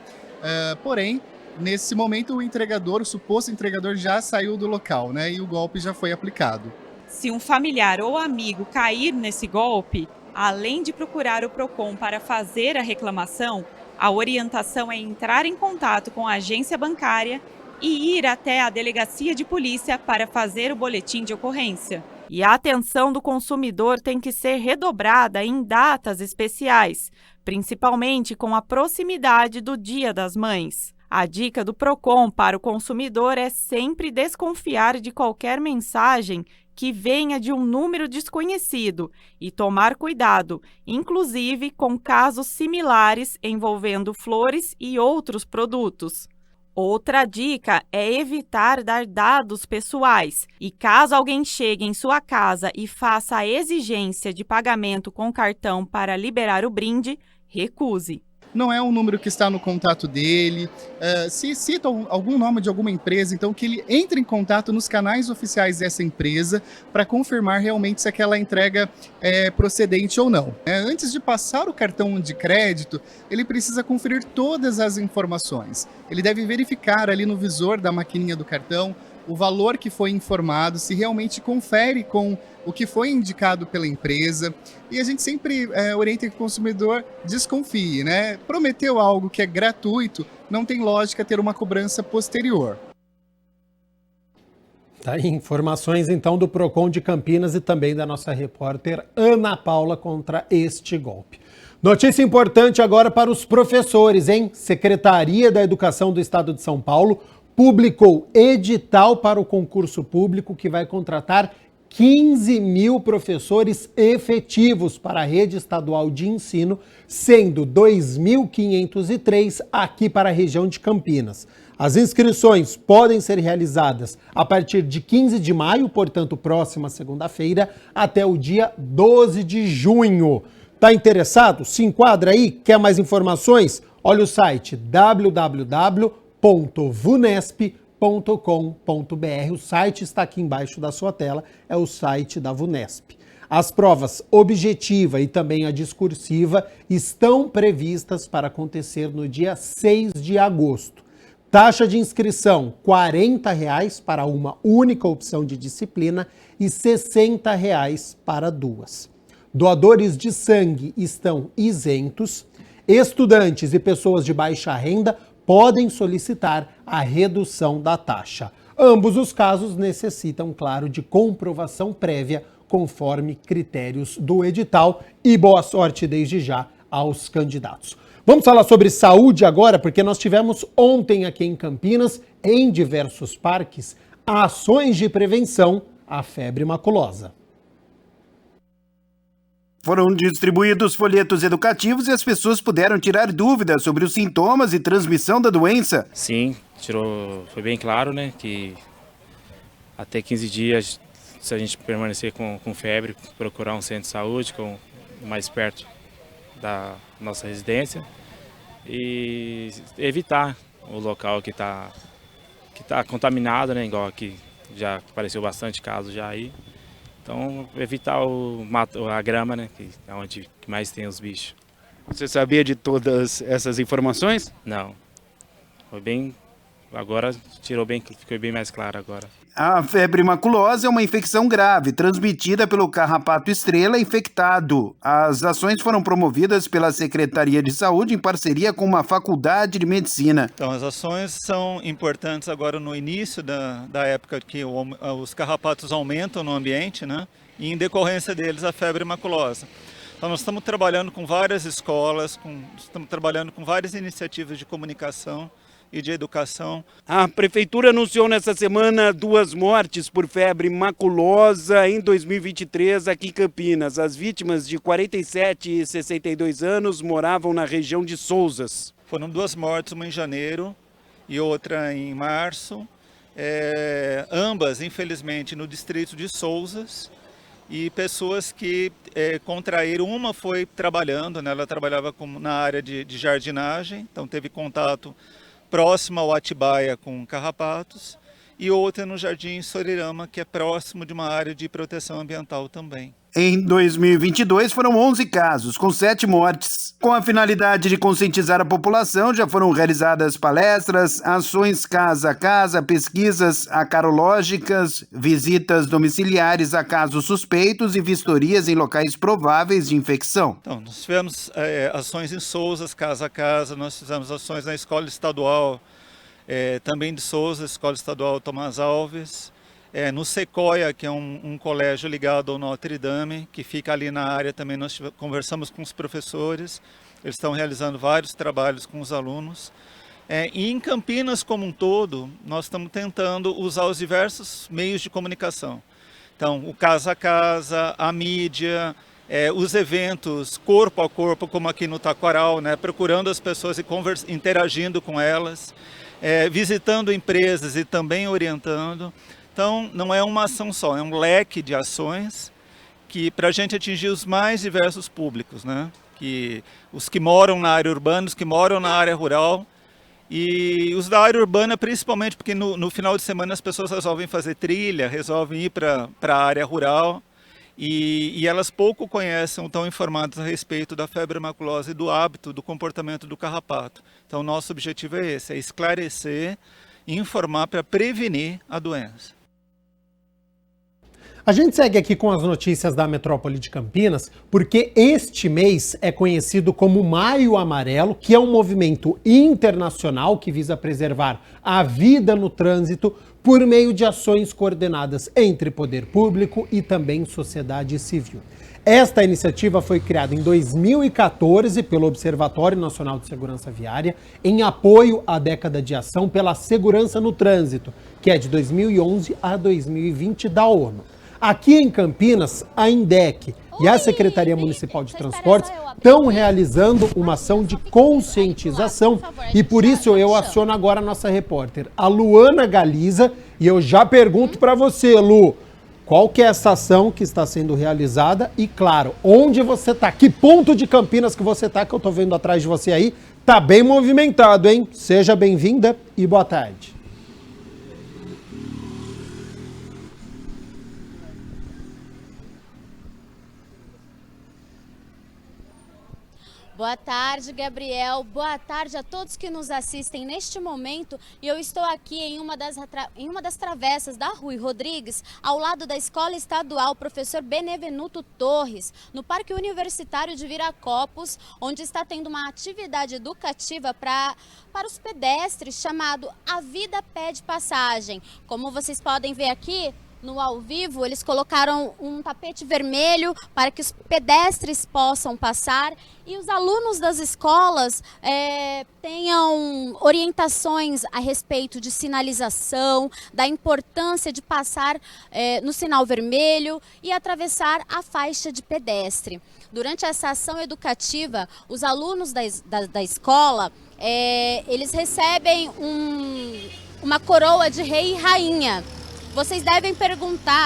Porém, nesse momento o suposto entregador já saiu do local, né, e o golpe já foi aplicado. Se um familiar ou amigo cair nesse golpe, além de procurar o PROCON para fazer a reclamação, a orientação é entrar em contato com a agência bancária e ir até a delegacia de polícia para fazer o boletim de ocorrência. E a atenção do consumidor tem que ser redobrada em datas especiais, principalmente com a proximidade do Dia das Mães. A dica do PROCON para o consumidor é sempre desconfiar de qualquer mensagem que venha de um número desconhecido e tomar cuidado, inclusive com casos similares envolvendo flores e outros produtos. Outra dica é evitar dar dados pessoais e, caso alguém chegue em sua casa e faça a exigência de pagamento com cartão para liberar o brinde, recuse. Não é um número que está no contato dele. Se cita algum nome de alguma empresa, então que ele entre em contato nos canais oficiais dessa empresa para confirmar realmente se aquela entrega é procedente ou não. Antes de passar o cartão de crédito, ele precisa conferir todas as informações. Ele deve verificar ali no visor da maquininha do cartão o valor que foi informado, se realmente confere com o que foi indicado pela empresa. E a gente sempre orienta que o consumidor desconfie, né? Prometeu algo que é gratuito, não tem lógica ter uma cobrança posterior. Tá aí, informações então do PROCON de Campinas e também da nossa repórter Ana Paula contra este golpe. Notícia importante agora para os professores, hein? Secretaria da Educação do Estado de São Paulo publicou edital para o concurso público que vai contratar 15 mil professores efetivos para a rede estadual de ensino, sendo 2.503 aqui para a região de Campinas. As inscrições podem ser realizadas a partir de 15 de maio, portanto, próxima segunda-feira, até o dia 12 de junho. Tá interessado? Se enquadra aí? Quer mais informações? Olha o site www.vunesp.com.br. O site está aqui embaixo da sua tela, é o site da Vunesp. As provas objetiva e também a discursiva estão previstas para acontecer no dia 6 de agosto. Taxa de inscrição R$ 40,00 para uma única opção de disciplina e R$ 60,00 para duas. Doadores de sangue estão isentos. Estudantes e pessoas de baixa renda podem solicitar a redução da taxa. Ambos os casos necessitam, claro, de comprovação prévia conforme critérios do edital. E boa sorte desde já aos candidatos. Vamos falar sobre saúde agora, porque nós tivemos ontem aqui em Campinas, em diversos parques, ações de prevenção à febre maculosa. Foram distribuídos folhetos educativos e as pessoas puderam tirar dúvidas sobre os sintomas e transmissão da doença. Sim, foi bem claro, né, que até 15 dias, se a gente permanecer com febre, procurar um centro de saúde mais perto da nossa residência e evitar o local que tá contaminado, né, igual aqui já apareceu bastante casos já aí. Então, evitar a grama, né, que é onde mais tem os bichos. Você sabia de todas essas informações? Não. Foi bem... Agora ficou bem mais claro agora. A febre maculosa é uma infecção grave, transmitida pelo carrapato estrela infectado. As ações foram promovidas pela Secretaria de Saúde em parceria com uma faculdade de medicina. Então, as ações são importantes agora no início da época que os carrapatos aumentam no ambiente, né? E em decorrência deles a febre maculosa. Então, nós estamos trabalhando com várias escolas, estamos trabalhando com várias iniciativas de comunicação e de educação. A Prefeitura anunciou nessa semana 2 mortes por febre maculosa em 2023 aqui em Campinas. As vítimas de 47 e 62 anos moravam na região de Souzas. Foram 2 mortes, uma em janeiro e outra em março, ambas, infelizmente, no distrito de Souzas, e pessoas que contraíram. Uma foi trabalhando, né? Ela trabalhava na área de jardinagem, então teve contato próximo ao Atibaia com carrapatos, e outra no Jardim Sorirama, que é próximo de uma área de proteção ambiental também. Em 2022 foram 11 casos, com 7 mortes. Com a finalidade de conscientizar a população, já foram realizadas palestras, ações casa a casa, pesquisas acarológicas, visitas domiciliares a casos suspeitos e vistorias em locais prováveis de infecção. Então, nós tivemos ações em Souzas, casa a casa, nós fizemos ações na Escola Estadual também de Souzas, Escola Estadual Tomás Alves, no Sequoia, que é um colégio ligado ao Notre Dame, que fica ali na área também. Nós conversamos com os professores, eles estão realizando vários trabalhos com os alunos. E em Campinas como um todo, nós estamos tentando usar os diversos meios de comunicação. Então, o casa a casa, a mídia, os eventos corpo a corpo, como aqui no Taquaral, né, procurando as pessoas e interagindo com elas, visitando empresas e também orientando. Então, não é uma ação só, é um leque de ações que para a gente atingir os mais diversos públicos, né? Os que moram na área urbana, os que moram na área rural, e os da área urbana principalmente porque no final de semana as pessoas resolvem fazer trilha, resolvem ir para a área rural, e elas pouco conhecem, estão informadas a respeito da febre maculosa e do hábito, do comportamento do carrapato. Então, nosso objetivo é esse, é esclarecer e informar para prevenir a doença. A gente segue aqui com as notícias da metrópole de Campinas, porque este mês é conhecido como Maio Amarelo, que é um movimento internacional que visa preservar a vida no trânsito por meio de ações coordenadas entre poder público e também sociedade civil. Esta iniciativa foi criada em 2014 pelo Observatório Nacional de Segurança Viária, em apoio à década de ação pela segurança no trânsito, que é de 2011 a 2020 da ONU. Aqui em Campinas, a INDEC e a Secretaria Municipal de Transportes estão realizando uma ação de conscientização e por isso eu aciono agora a nossa repórter, a Luana Galiza, e eu já pergunto para você, Lu, qual que é essa ação que está sendo realizada e, claro, onde você está, que ponto de Campinas que você está, que eu estou vendo atrás de você aí, tá bem movimentado, hein? Seja bem-vinda e boa tarde. Boa tarde, Gabriel. Boa tarde a todos que nos assistem neste momento. E eu estou aqui em uma das travessas da Rui Rodrigues, ao lado da Escola Estadual Professor Benevenuto Torres, no Parque Universitário de Viracopos, onde está tendo uma atividade educativa para os pedestres chamado A Vida Pede Passagem. Como vocês podem ver aqui, no ao vivo, eles colocaram um tapete vermelho para que os pedestres possam passar e os alunos das escolas tenham orientações a respeito de sinalização, da importância de passar no sinal vermelho e atravessar a faixa de pedestre. Durante essa ação educativa, os alunos da escola, eles recebem uma coroa de rei e rainha. Vocês devem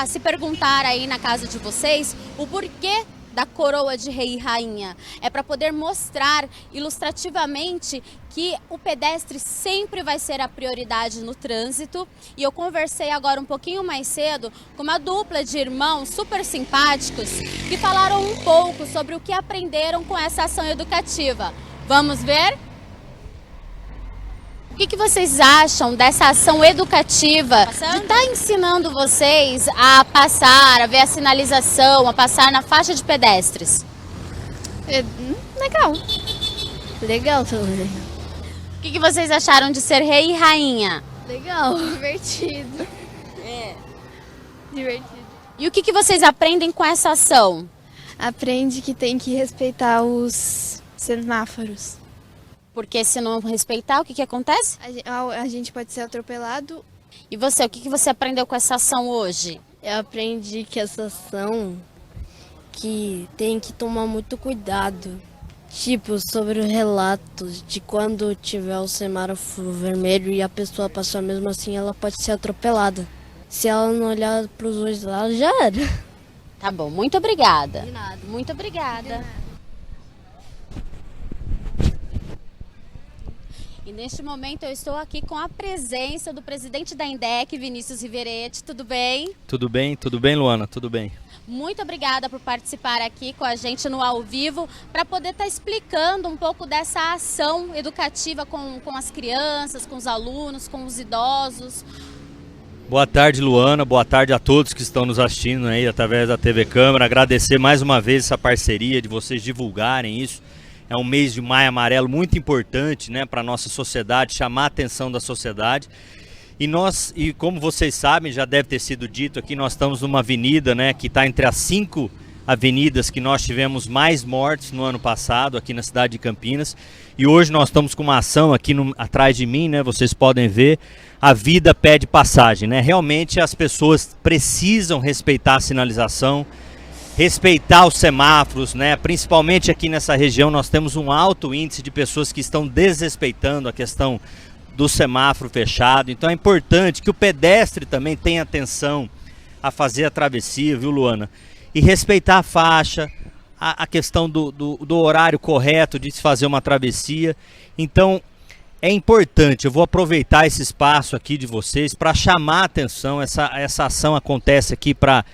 se perguntar aí na casa de vocês, o porquê da coroa de rei e rainha. É para poder mostrar ilustrativamente que o pedestre sempre vai ser a prioridade no trânsito. E eu conversei agora um pouquinho mais cedo com uma dupla de irmãos super simpáticos que falaram um pouco sobre o que aprenderam com essa ação educativa. Vamos ver? O que vocês acham dessa ação educativa de estar ensinando vocês a passar, a ver a sinalização, a passar na faixa de pedestres? Legal. Legal também. O que vocês acharam de ser rei e rainha? Legal. Divertido. Divertido. E o que vocês aprendem com essa ação? Aprende que tem que respeitar os semáforos. Porque se não respeitar, o que acontece? A gente pode ser atropelado. E você, o que você aprendeu com essa ação hoje? Eu aprendi que essa ação que tem que tomar muito cuidado. Tipo, sobre o relato de quando tiver o semáforo vermelho e a pessoa passar mesmo assim, ela pode ser atropelada. Se ela não olhar para os dois lados, já era. Tá bom, muito obrigada. De nada. Muito obrigada. E neste momento eu estou aqui com a presença do presidente da INDEC, Vinícius Riveretti. Tudo bem? Tudo bem, Luana, tudo bem. Muito obrigada por participar aqui com a gente no ao vivo, para poder estar explicando um pouco dessa ação educativa com as crianças, com os alunos, com os idosos. Boa tarde, Luana, boa tarde a todos que estão nos assistindo aí através da TV Câmara. Agradecer mais uma vez essa parceria de vocês divulgarem isso. É um mês de Maio Amarelo muito importante, né, para a nossa sociedade, chamar a atenção da sociedade. E como vocês sabem, já deve ter sido dito aqui, nós estamos numa avenida, né, que está entre as 5 avenidas que nós tivemos mais mortes no ano passado, aqui na cidade de Campinas. E hoje nós estamos com uma ação aqui atrás de mim, né, vocês podem ver, a vida pede passagem, né? Realmente as pessoas precisam respeitar a sinalização, respeitar os semáforos, né? Principalmente aqui nessa região nós temos um alto índice de pessoas que estão desrespeitando a questão do semáforo fechado. Então é importante que o pedestre também tenha atenção a fazer a travessia, viu, Luana? E respeitar a faixa, a questão do horário correto de se fazer uma travessia. Então é importante, eu vou aproveitar esse espaço aqui de vocês para chamar a atenção. Essa ação acontece aqui para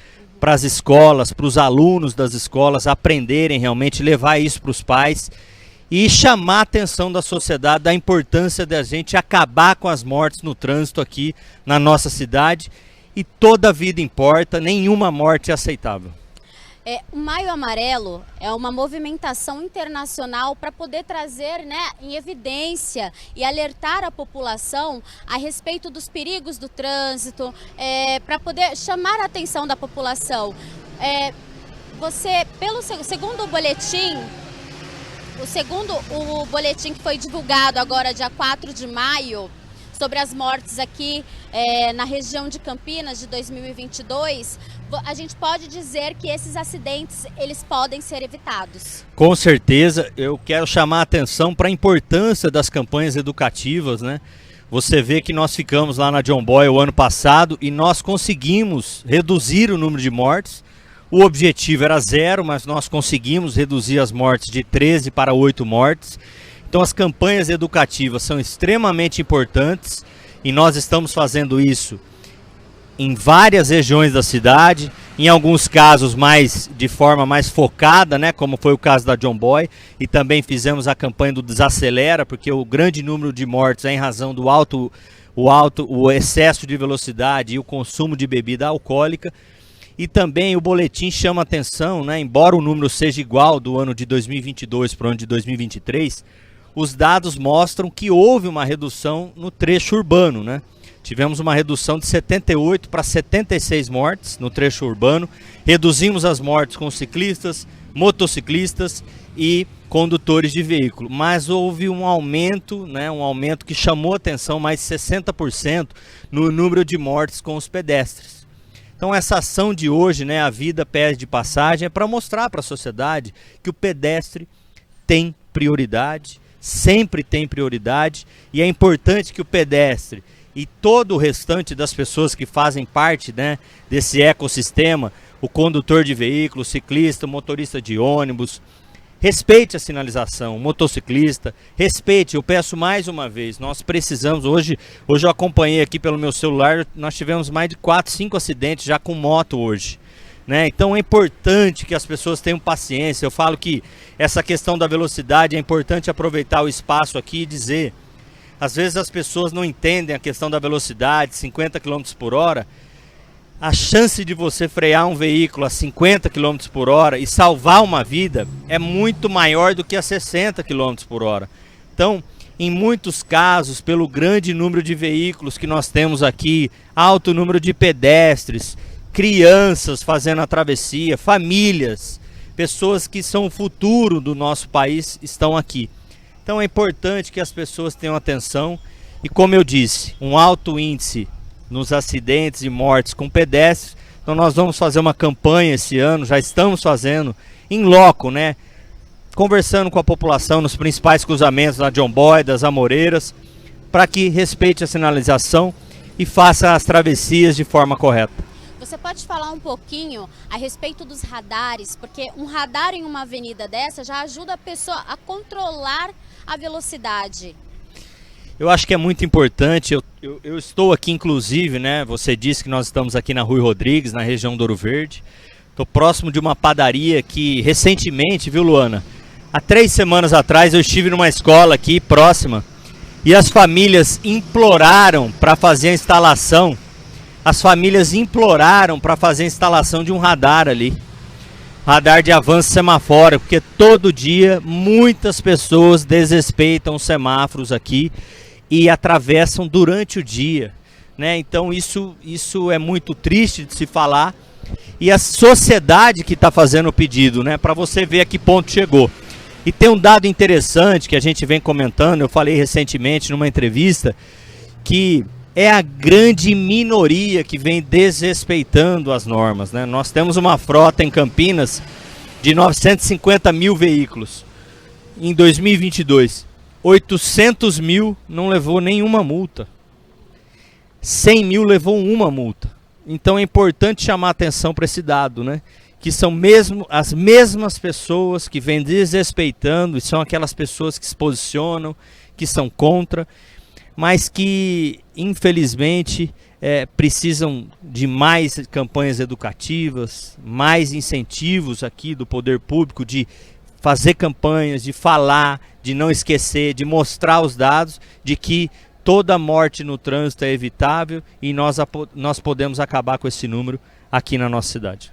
as escolas, para os alunos das escolas aprenderem realmente, levar isso para os pais e chamar a atenção da sociedade da importância da gente acabar com as mortes no trânsito aqui na nossa cidade. E toda vida importa, nenhuma morte é aceitável. O Maio Amarelo é uma movimentação internacional para poder trazer, né, em evidência e alertar a população a respeito dos perigos do trânsito, para poder chamar a atenção da população. Segundo o boletim que foi divulgado agora, dia 4 de maio, sobre as mortes aqui na região de Campinas de 2022, a gente pode dizer que esses acidentes eles podem ser evitados. Com certeza, eu quero chamar a atenção para a importância das campanhas educativas, né? Você vê que nós ficamos lá na John Boy o ano passado e nós conseguimos reduzir o número de mortes. O objetivo era 0, mas nós conseguimos reduzir as mortes de 13 para 8 mortes. Então as campanhas educativas são extremamente importantes e nós estamos fazendo isso em várias regiões da cidade, em alguns casos de forma mais focada, né, como foi o caso da John Boy, e também fizemos a campanha do Desacelera, porque o grande número de mortes é em razão do o excesso de velocidade e o consumo de bebida alcoólica. E também o boletim chama atenção, né, embora o número seja igual do ano de 2022 para o ano de 2023, os dados mostram que houve uma redução no trecho urbano, né? Tivemos uma redução de 78 para 76 mortes no trecho urbano. Reduzimos as mortes com ciclistas, motociclistas e condutores de veículo. Mas houve um aumento, né, um aumento que chamou atenção, mais de 60% no número de mortes com os pedestres. Então essa ação de hoje, né, a vida pede passagem, é para mostrar para a sociedade que o pedestre tem prioridade, sempre tem prioridade, e é importante que o pedestre e todo o restante das pessoas que fazem parte, né, desse ecossistema o condutor de veículo, o ciclista, o motorista de ônibus. Respeite a sinalização, o motociclista, respeite. Eu peço mais uma vez, nós precisamos, hoje eu acompanhei aqui pelo meu celular, nós tivemos mais de 4, 5 acidentes já com moto hoje, né? Então é importante que as pessoas tenham paciência. Eu falo que essa questão da velocidade é importante aproveitar o espaço aqui e dizer, às vezes as pessoas não entendem a questão da velocidade, 50 km por hora, a chance de você frear um veículo a 50 km por hora e salvar uma vida é muito maior do que a 60 km por hora. Então, em muitos casos, pelo grande número de veículos que nós temos aqui, alto número de pedestres, crianças fazendo a travessia, famílias, pessoas que são o futuro do nosso país estão aqui. Então é importante que as pessoas tenham atenção e, como eu disse, um alto índice nos acidentes e mortes com pedestres. Então nós vamos fazer uma campanha esse ano, já estamos fazendo em loco, né? Conversando com a população nos principais cruzamentos da John Boy, das Amoreiras, para que respeite a sinalização e faça as travessias de forma correta. Você pode falar um pouquinho a respeito dos radares, porque um radar em uma avenida dessa já ajuda a pessoa a controlar a velocidade. Eu acho que é muito importante, eu estou aqui inclusive, né, você disse que nós estamos aqui na Rui Rodrigues, na região do Ouro Verde. Estou próximo de uma padaria que recentemente, viu, Luana? Há 3 semanas atrás eu estive numa escola aqui próxima e as famílias imploraram para fazer a instalação. As famílias imploraram para fazer a instalação de um radar ali. Radar de avanço sematório, porque todo dia muitas pessoas desrespeitam os semáforos aqui e atravessam durante o dia, né? Então isso é muito triste de se falar, e a sociedade que está fazendo o pedido, né? Para você ver a que ponto chegou. E tem um dado interessante que a gente vem comentando, eu falei recentemente numa entrevista, que é a grande minoria que vem desrespeitando as normas, né? Nós temos uma frota em Campinas de 950 mil veículos em 2022. 800 mil não levou nenhuma multa. 100 mil levou uma multa. Então é importante chamar atenção para esse dado, né? Que são as mesmas pessoas que vêm desrespeitando, e são aquelas pessoas que se posicionam, que são contra, mas que infelizmente precisam de mais campanhas educativas, mais incentivos aqui do poder público de fazer campanhas, de falar, de não esquecer, de mostrar os dados de que toda morte no trânsito é evitável e nós podemos acabar com esse número aqui na nossa cidade.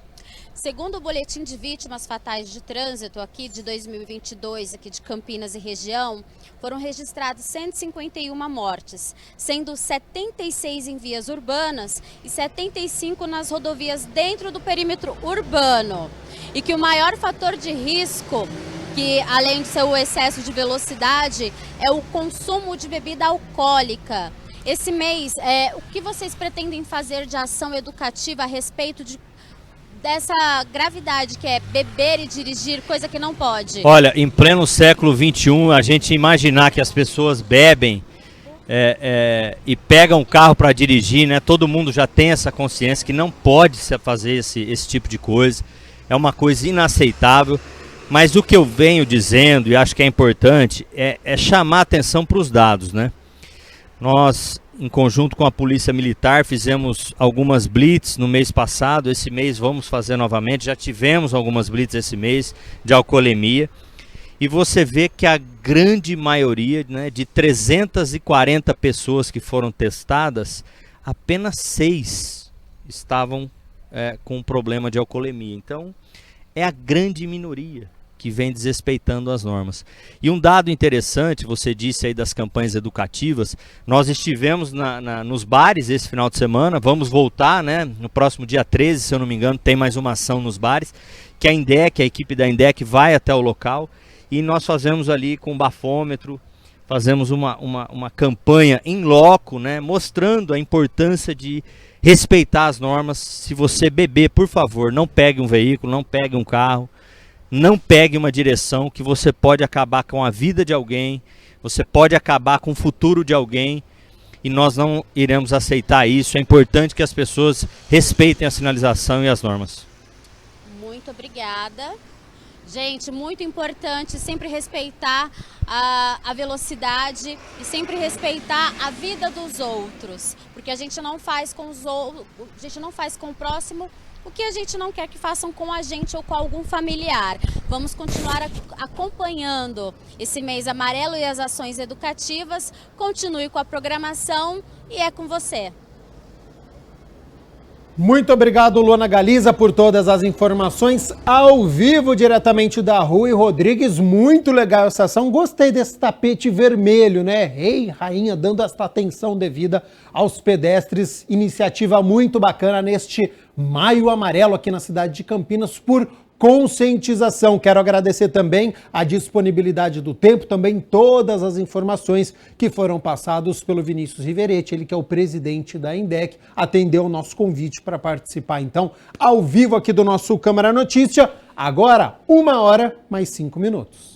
Segundo o boletim de vítimas fatais de trânsito aqui de 2022, aqui de Campinas e região, foram registradas 151 mortes, sendo 76 em vias urbanas e 75 nas rodovias dentro do perímetro urbano. E que o maior fator de risco, que além de ser o excesso de velocidade, é o consumo de bebida alcoólica. Esse mês, o que vocês pretendem fazer de ação educativa a respeito dessa gravidade que é beber e dirigir, coisa que não pode? Olha, em pleno século XXI, a gente imaginar que as pessoas bebem e pegam o carro para dirigir, né? Todo mundo já tem essa consciência que não pode se fazer esse tipo de coisa. É uma coisa inaceitável. Mas o que eu venho dizendo, e acho que é importante, é chamar atenção para os dados, né? Nós, em conjunto com a Polícia Militar, fizemos algumas blitz no mês passado. Esse mês vamos fazer novamente. Já tivemos algumas blitz esse mês de alcoolemia. E você vê que a grande maioria, né, de 340 pessoas que foram testadas, apenas 6 estavam com problema de alcoolemia. Então, é a grande minoria que vem desrespeitando as normas. E um dado interessante, você disse aí das campanhas educativas, nós estivemos nos bares esse final de semana, vamos voltar, né, no próximo dia 13, se eu não me engano, tem mais uma ação nos bares, que a equipe da INDEC vai até o local, e nós fazemos ali com bafômetro, fazemos uma campanha em loco, né, mostrando a importância de respeitar as normas. Se você beber, por favor, não pegue um veículo, não pegue um carro, não pegue uma direção, que você pode acabar com a vida de alguém, você pode acabar com o futuro de alguém, e nós não iremos aceitar isso. É importante que as pessoas respeitem a sinalização e as normas. muito obrigada. Gente, muito importante sempre respeitar a velocidade e sempre respeitar a vida dos outros, porque a gente não faz com os outros, a gente não faz com o próximo o que a gente não quer que façam com a gente ou com algum familiar. Vamos continuar acompanhando esse mês amarelo e as ações educativas. Continue com a programação e é com você. Muito obrigado, Luana Galiza, por todas as informações ao vivo, diretamente da Rui Rodrigues. Muito legal essa ação. Gostei desse tapete vermelho, né? Rei, rainha, dando esta atenção devida aos pedestres. Iniciativa muito bacana neste Maio Amarelo aqui na cidade de Campinas por conscientização. Quero agradecer também a disponibilidade do tempo, também todas as informações que foram passadas pelo Vinícius Riveretti, ele que é o presidente da INDEC, atendeu o nosso convite para participar, então, ao vivo aqui do nosso Câmara Notícia. Agora, 1h mais 5 minutos.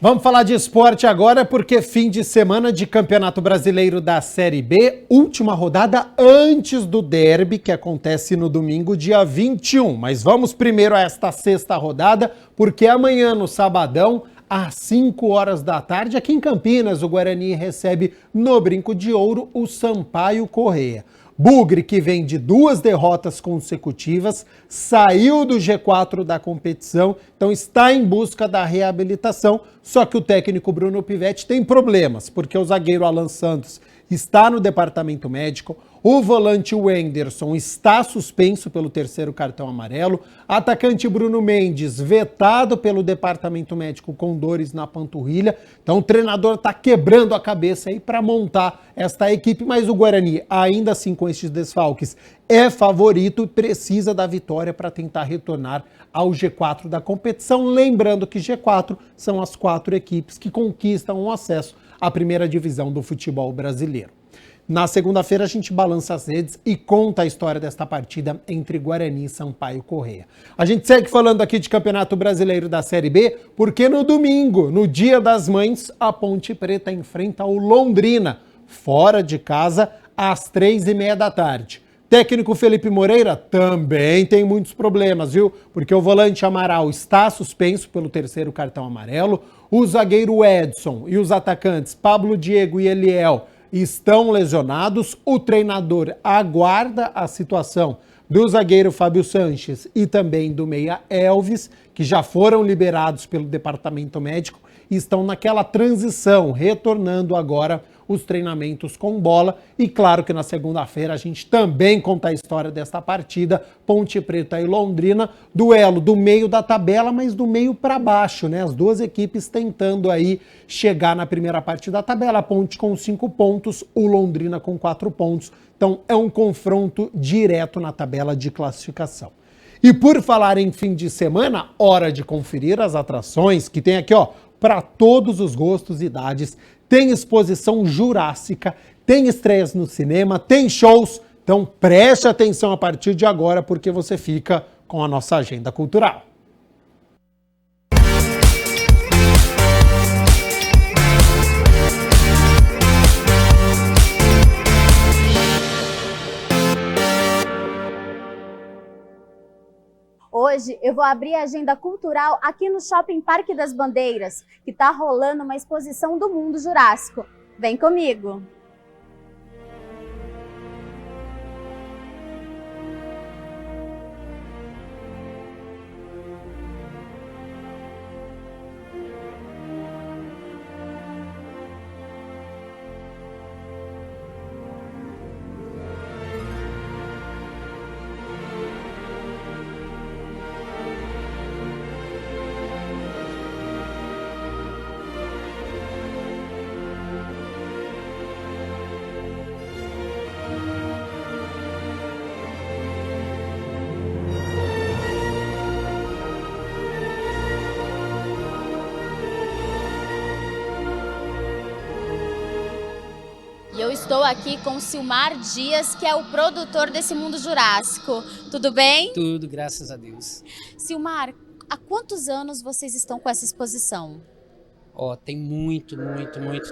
Vamos falar de esporte agora, porque fim de semana de Campeonato Brasileiro da Série B, última rodada antes do derby, que acontece no domingo, dia 21. Mas vamos primeiro a esta sexta rodada, porque amanhã, no sabadão, às 5 horas da tarde, aqui em Campinas, o Guarani recebe no Brinco de Ouro o Sampaio Corrêa. Bugre, que vem de 2 derrotas consecutivas, saiu do G4 da competição, então está em busca da reabilitação, só que o técnico Bruno Pivetti tem problemas, porque o zagueiro Alan Santos está no departamento médico, o volante Wenderson está suspenso pelo 3º cartão amarelo, atacante Bruno Mendes vetado pelo departamento médico com dores na panturrilha, então o treinador está quebrando a cabeça aí para montar esta equipe, mas o Guarani, ainda assim com estes desfalques, é favorito e precisa da vitória para tentar retornar ao G4 da competição, lembrando que G4 são as 4 equipes que conquistam o acesso à primeira divisão do futebol brasileiro. Na segunda-feira a gente balança as redes e conta a história desta partida entre Guarani e Sampaio Corrêa. A gente segue falando aqui de Campeonato Brasileiro da Série B, porque no domingo, no Dia das Mães, a Ponte Preta enfrenta o Londrina, fora de casa, às 3h30 da tarde. Técnico Felipe Moreira também tem muitos problemas, viu? Porque o volante Amaral está suspenso pelo 3º cartão amarelo, o zagueiro Edson e os atacantes Pablo Diego e Eliel estão lesionados, o treinador aguarda a situação do zagueiro Fábio Sanches e também do meia Elvis, que já foram liberados pelo departamento médico e estão naquela transição, retornando agora os treinamentos com bola. E claro que na segunda-feira a gente também conta a história desta partida, Ponte Preta e Londrina, duelo do meio da tabela, mas do meio para baixo, né? As duas equipes tentando aí chegar na primeira parte da tabela, a Ponte com 5 pontos, o Londrina com 4 pontos. Então é um confronto direto na tabela de classificação. E por falar em fim de semana, hora de conferir as atrações que tem aqui, ó, para todos os gostos e idades. Tem exposição jurássica, tem estreias no cinema, tem shows. Então preste atenção a partir de agora, porque você fica com a nossa agenda cultural. Hoje eu vou abrir a agenda cultural aqui no Shopping Parque das Bandeiras, que está rolando uma exposição do mundo jurássico. Vem comigo! Eu estou aqui com o Silmar Dias, que é o produtor desse mundo jurássico. Tudo bem? Tudo, graças a Deus. Silmar, há quantos anos vocês estão com essa exposição? Tem muito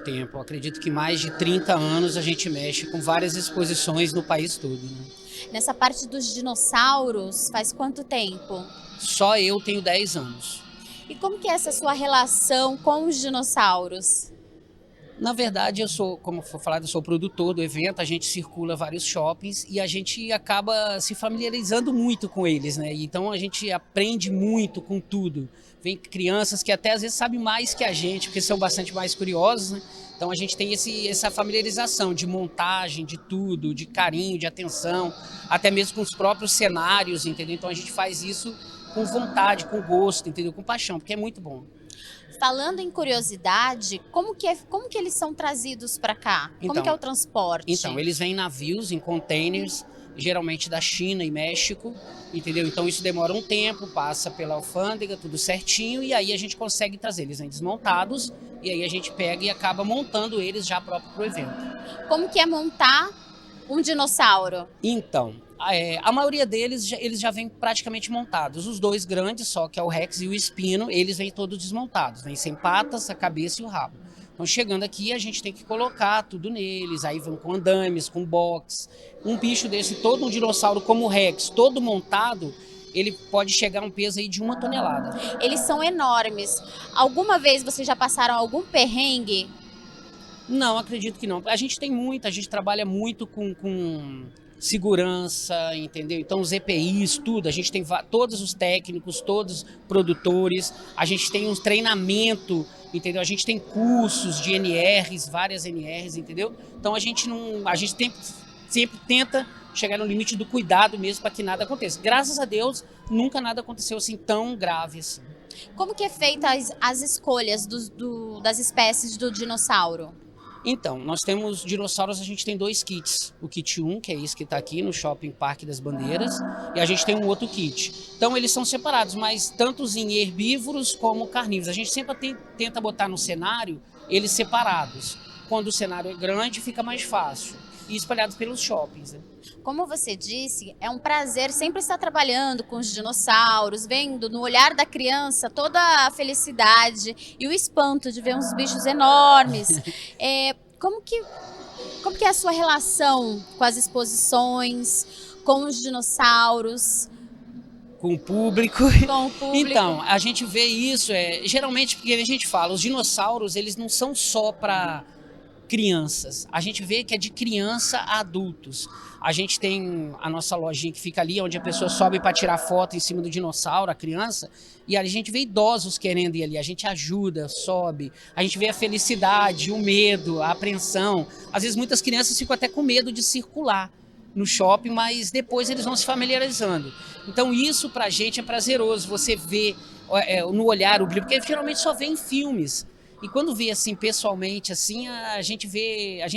tempo. Eu acredito que mais de 30 anos a gente mexe com várias exposições no país todo, né? Nessa parte dos dinossauros, faz quanto tempo? Só eu tenho 10 anos. E como que é essa sua relação com os dinossauros? Na verdade, como foi falado, eu sou produtor do evento, a gente circula vários shoppings e a gente acaba se familiarizando muito com eles, né? Então a gente aprende muito com tudo. Vem crianças que até às vezes sabem mais que a gente, porque são bastante mais curiosos, né? Então a gente tem essa familiarização de montagem, de tudo, de carinho, de atenção, até mesmo com os próprios cenários, entendeu? Então a gente faz isso com vontade, com gosto, entendeu? Com paixão, porque é muito bom. Falando em curiosidade, como que eles são trazidos para cá? Como que é o transporte? Então, eles vêm em navios, em containers, geralmente da China e México, entendeu? Então isso demora um tempo, passa pela alfândega, tudo certinho, e aí a gente consegue trazer eles desmontados, e aí a gente pega e acaba montando eles já próprio para o evento. Como que é montar um dinossauro? Então, a maioria deles, eles já vêm praticamente montados. Os dois grandes, só que é o Rex e o Espino, eles vêm todos desmontados, vêm sem patas, a cabeça e o rabo. Então, chegando aqui, a gente tem que colocar tudo neles, aí vão com andames, com box. Um bicho desse, todo um dinossauro como o Rex, todo montado, ele pode chegar a um peso aí de 1 tonelada. Eles são enormes. Alguma vez vocês já passaram algum perrengue? Não, acredito que não. A gente trabalha muito com segurança, entendeu? Então os EPIs, tudo, a gente tem todos os técnicos, todos os produtores, a gente tem um treinamento, entendeu? A gente tem cursos de NRs, várias NRs, entendeu? Então a gente sempre tenta chegar no limite do cuidado mesmo para que nada aconteça. Graças a Deus, nunca nada aconteceu assim tão grave assim. Como que é feita as escolhas das espécies do dinossauro? Então, nós temos dinossauros, a gente tem 2 kits. O kit 1, que é esse que está aqui no Shopping Parque das Bandeiras, e a gente tem um outro kit. Então, eles são separados, mas tanto em herbívoros como carnívoros. A gente sempre tenta botar no cenário eles separados. Quando o cenário é grande, fica mais fácil. E espalhados pelos shoppings, né? Como você disse, é um prazer sempre estar trabalhando com os dinossauros, vendo no olhar da criança toda a felicidade e o espanto de ver uns bichos enormes. Como que é a sua relação com as exposições, com os dinossauros? Com o público. Com o público. Então, a gente vê isso, geralmente, porque a gente fala, os dinossauros, eles não são só para crianças. A gente vê que é de criança a adultos. A gente tem a nossa lojinha que fica ali, onde a pessoa sobe para tirar foto em cima do dinossauro, a criança, e a gente vê idosos querendo ir ali. A gente ajuda, sobe. A gente vê a felicidade, o medo, a apreensão. Às vezes muitas crianças ficam até com medo de circular no shopping, mas depois eles vão se familiarizando. Então isso pra gente é prazeroso. Você vê no olhar o brilho, porque geralmente só vê em filmes. E quando vê assim pessoalmente, assim, a gente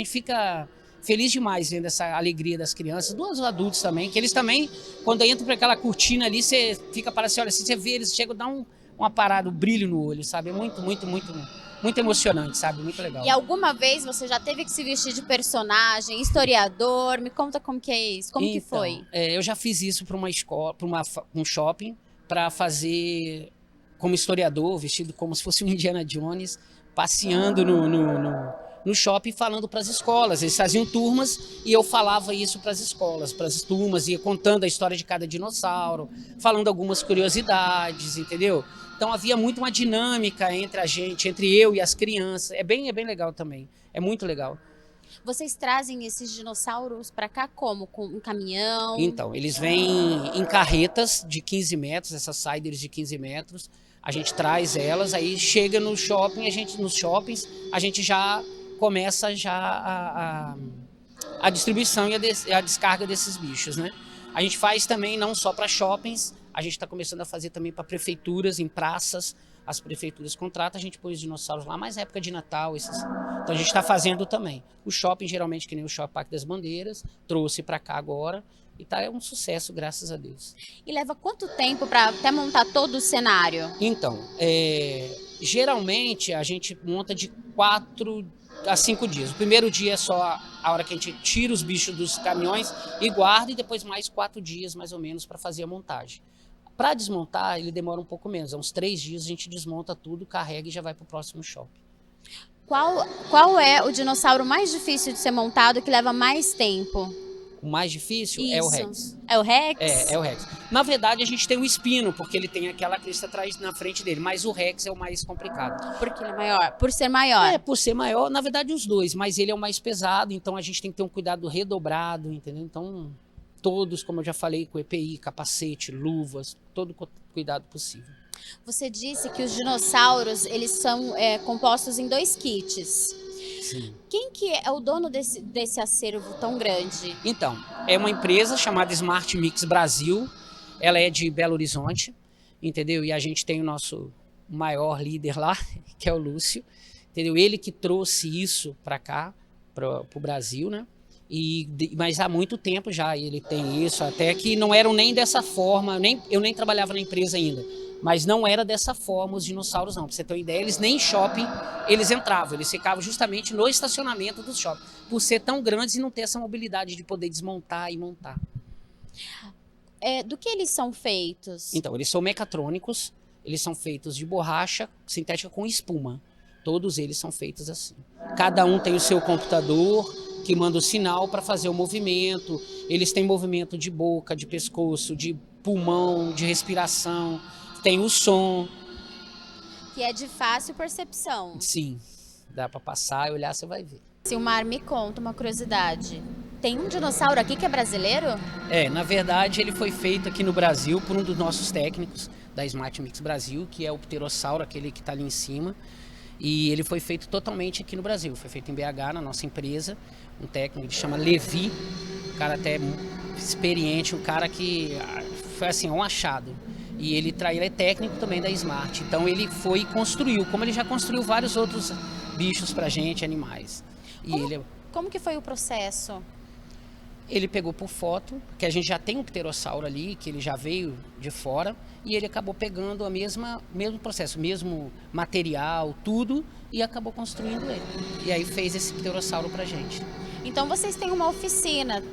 fica feliz demais vendo essa alegria das crianças, dos adultos também, que eles também, quando entram para aquela cortina ali, você fica para assim, olha, assim, você vê eles chegam a dar uma parada, um brilho no olho, sabe? É muito emocionante, sabe? Muito legal. E alguma vez você já teve que se vestir de personagem, historiador? Me conta como que é isso, como que foi? Eu já fiz isso para uma escola, para um shopping, para fazer como historiador, vestido como se fosse um Indiana Jones, passeando no shopping falando para as escolas. Eles faziam turmas e eu falava isso para as escolas, para as turmas, ia contando a história de cada dinossauro, falando algumas curiosidades, entendeu? Então havia muito uma dinâmica entre a gente, entre eu e as crianças. É bem legal também, é muito legal. Vocês trazem esses dinossauros para cá como? Com um caminhão? Então, eles vêm em carretas de 15 metros, essas siders de 15 metros. A gente traz elas, aí chega no shopping, nos shoppings, a gente já começa a distribuição e a descarga desses bichos, né? A gente faz também não só para shoppings, a gente está começando a fazer também para prefeituras, em praças. As prefeituras contratam, a gente põe os dinossauros lá, mais época de Natal. Então a gente está fazendo também. O shopping, geralmente, que nem o Shopping Parque das Bandeiras, trouxe para cá agora. E é um sucesso, graças a Deus. E leva quanto tempo para até montar todo o cenário? Então, geralmente a gente monta de 4 a 5 dias. O primeiro dia é só a hora que a gente tira os bichos dos caminhões e guarda, e depois mais 4 dias, mais ou menos, para fazer a montagem. Para desmontar, ele demora um pouco menos. Uns 3 dias a gente desmonta tudo, carrega e já vai para o próximo shopping. Qual é o dinossauro mais difícil de ser montado, que leva mais tempo? O mais difícil é o Rex. É o Rex? É o Rex. Na verdade, a gente tem o Espino, porque ele tem aquela crista atrás na frente dele, mas o Rex é o mais complicado. Porque ele é maior? Por ser maior? Por ser maior, na verdade os dois, mas ele é o mais pesado, então a gente tem que ter um cuidado redobrado, entendeu? Então, todos, como eu já falei, com EPI, capacete, luvas, todo cuidado possível. Você disse que os dinossauros, eles são compostos em 2 kits. Sim. Quem que é o dono desse acervo tão grande? Então, é uma empresa chamada Smart Mix Brasil, ela é de Belo Horizonte, entendeu? E a gente tem o nosso maior líder lá, que é o Lúcio, entendeu? Ele que trouxe isso para cá, para o Brasil, né? Mas há muito tempo já ele tem isso, até que não eram nem dessa forma, eu nem trabalhava na empresa ainda, mas não era dessa forma os dinossauros não. Para você ter uma ideia, eles nem em shopping eles entravam, eles ficavam justamente no estacionamento dos shoppings, por ser tão grandes e não ter essa mobilidade de poder desmontar e montar. Do que eles são feitos? Então, eles são mecatrônicos, eles são feitos de borracha sintética com espuma. Todos eles são feitos assim. Cada um tem o seu computador, que manda o sinal para fazer o movimento. Eles têm movimento de boca, de pescoço, de pulmão, de respiração. Tem o som. Que é de fácil percepção. Sim, dá para passar e olhar, você vai ver. Silmar, me conta uma curiosidade. Tem um dinossauro aqui que é brasileiro? Na verdade ele foi feito aqui no Brasil por um dos nossos técnicos da Smart Mix Brasil, que é o pterossauro, aquele que está ali em cima. E ele foi feito totalmente aqui no Brasil. Foi feito em BH, na nossa empresa. Um técnico que chama Levi, um cara até experiente, um cara que foi assim, um achado. E ele é técnico também da Smart. Então ele foi e construiu, como ele já construiu vários outros bichos pra gente, animais. Como que foi o processo? Ele pegou por foto, que a gente já tem um pterossauro ali, que ele já veio de fora, e ele acabou pegando mesmo processo, mesmo material, tudo, e acabou construindo ele. E aí fez esse pterossauro pra gente. Então vocês têm uma oficina?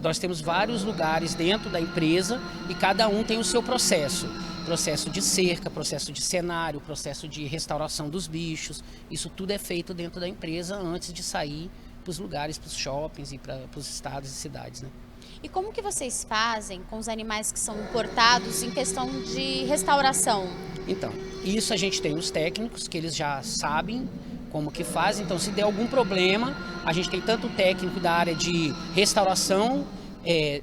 Nós temos vários lugares dentro da empresa e cada um tem o seu processo. Processo de cerca, processo de cenário, processo de restauração dos bichos. Isso tudo é feito dentro da empresa antes de sair para os lugares, para os shoppings e para os estados e cidades, né? E como que vocês fazem com os animais que são importados em questão de restauração? Então, isso a gente tem os técnicos que eles já sabem como que fazem. Então, se der algum problema, a gente tem tanto o técnico da área de restauração,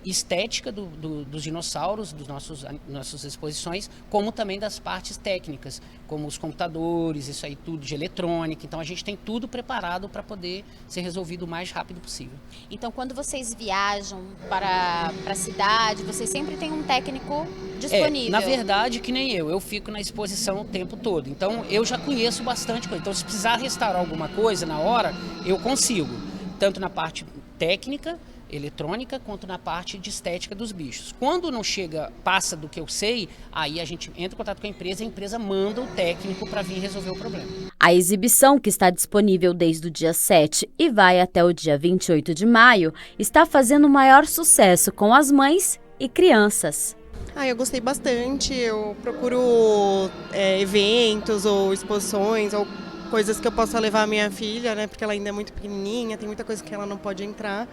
estética dos dinossauros, dos nossas exposições, como também das partes técnicas, como os computadores, isso aí tudo de eletrônica. Então a gente tem tudo preparado para poder ser resolvido o mais rápido possível. Então quando vocês viajam para a cidade, vocês sempre têm um técnico disponível? Na verdade, que nem eu fico na exposição o tempo todo. Então eu já conheço bastante coisa. Então se precisar restaurar alguma coisa na hora, eu consigo. Tanto na parte técnica, eletrônica, quanto na parte de estética dos bichos. Quando não passa do que eu sei, aí a gente entra em contato com a empresa manda o técnico para vir resolver o problema. A exibição, que está disponível desde o dia 7 e vai até o dia 28 de maio, está fazendo maior sucesso com as mães e crianças. Eu gostei bastante, eu procuro eventos ou exposições ou coisas que eu possa levar a minha filha, né, porque ela ainda é muito pequenininha, tem muita coisa que ela não pode entrar.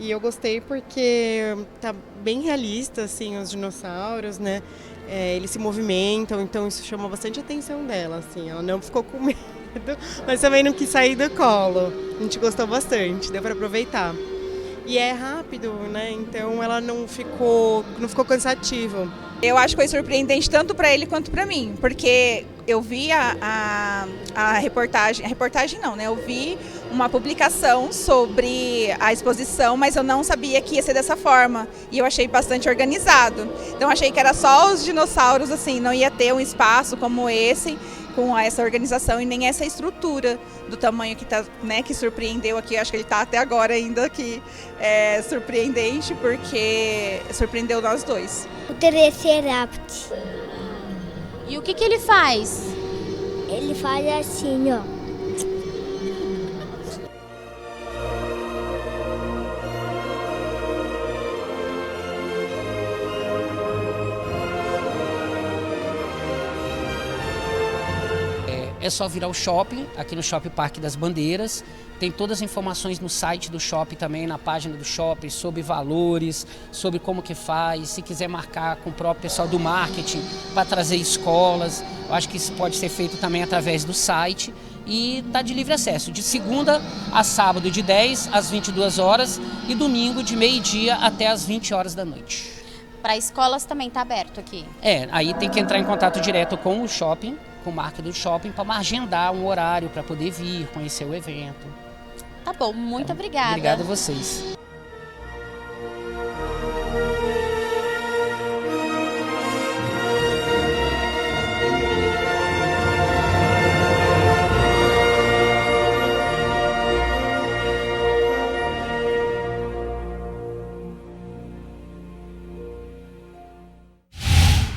E eu gostei porque tá bem realista, assim, os dinossauros, né? Eles se movimentam, então isso chama bastante a atenção dela, assim. Ela não ficou com medo, mas também não quis sair do colo. A gente gostou bastante, deu para aproveitar. E é rápido, né? Então ela não ficou cansativo. Eu acho que foi surpreendente tanto para ele quanto para mim, porque eu vi a reportagem não, né? Eu vi uma publicação sobre a exposição, mas eu não sabia que ia ser dessa forma. E eu achei bastante organizado. Então achei que era só os dinossauros, assim, não ia ter um espaço como esse, com essa organização e nem essa estrutura do tamanho que tá, né, que surpreendeu aqui. Acho que ele está até agora ainda aqui surpreendente, porque surpreendeu nós dois. O Triceratops. E o que ele faz? Ele faz assim, ó. é só vir ao shopping, aqui no Shopping Parque das Bandeiras. Tem todas as informações no site do shopping também, na página do shopping, sobre valores, sobre como que faz, se quiser marcar com o próprio pessoal do marketing para trazer escolas. Eu acho que isso pode ser feito também através do site e está de livre acesso, de segunda a sábado de 10 às 22 horas e domingo de meio-dia até às 20 horas da noite. Para escolas também está aberto aqui? Aí tem que entrar em contato direto com o shopping, com o marketing do shopping, para agendar um horário para poder vir, conhecer o evento. Tá bom, muito obrigada. Obrigado a vocês.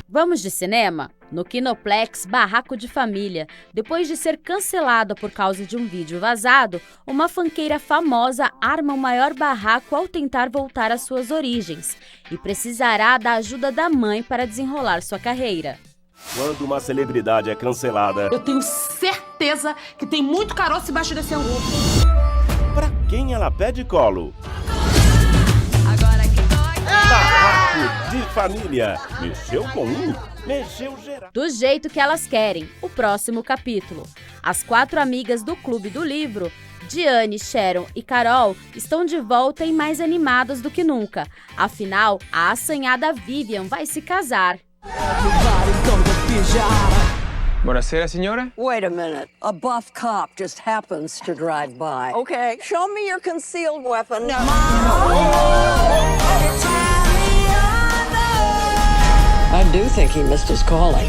Vamos de cinema? No Kinoplex Barraco de Família, depois de ser cancelada por causa de um vídeo vazado, uma funkeira famosa arma o maior barraco ao tentar voltar às suas origens e precisará da ajuda da mãe para desenrolar sua carreira. Quando uma celebridade é cancelada... Eu tenho certeza que tem muito caroço embaixo desse angu. Pra quem ela pede colo? Barraco de Família. Mexeu com um, mexeu geral. Do jeito que elas querem, o próximo capítulo. As 4 amigas do Clube do Livro, Diane, Sharon e Carol, estão de volta e mais animadas do que nunca. Afinal, a assanhada Vivian vai se casar. Buonasera, signora. Wait a minute. A buff cop just happens to drive by. Okay, show me your concealed weapon. I do think he missed his calling.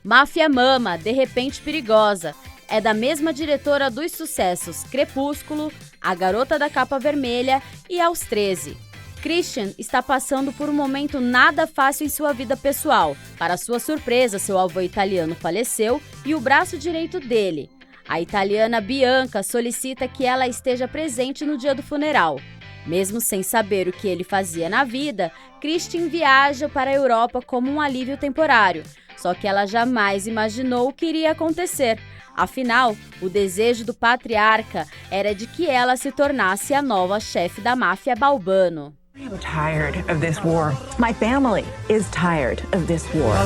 Máfia Mama, de repente perigosa. É da mesma diretora dos sucessos Crepúsculo, A Garota da Capa Vermelha e Aos 13. Christian está passando por um momento nada fácil em sua vida pessoal. Para sua surpresa, seu avô italiano faleceu e o braço direito dele. A italiana Bianca solicita que ela esteja presente no dia do funeral. Mesmo sem saber o que ele fazia na vida, Christian viaja para a Europa como um alívio temporário. Só que ela jamais imaginou o que iria acontecer. Afinal, o desejo do patriarca era de que ela se tornasse a nova chefe da máfia Balbano. I'm tired of this war. My family is tired of this war.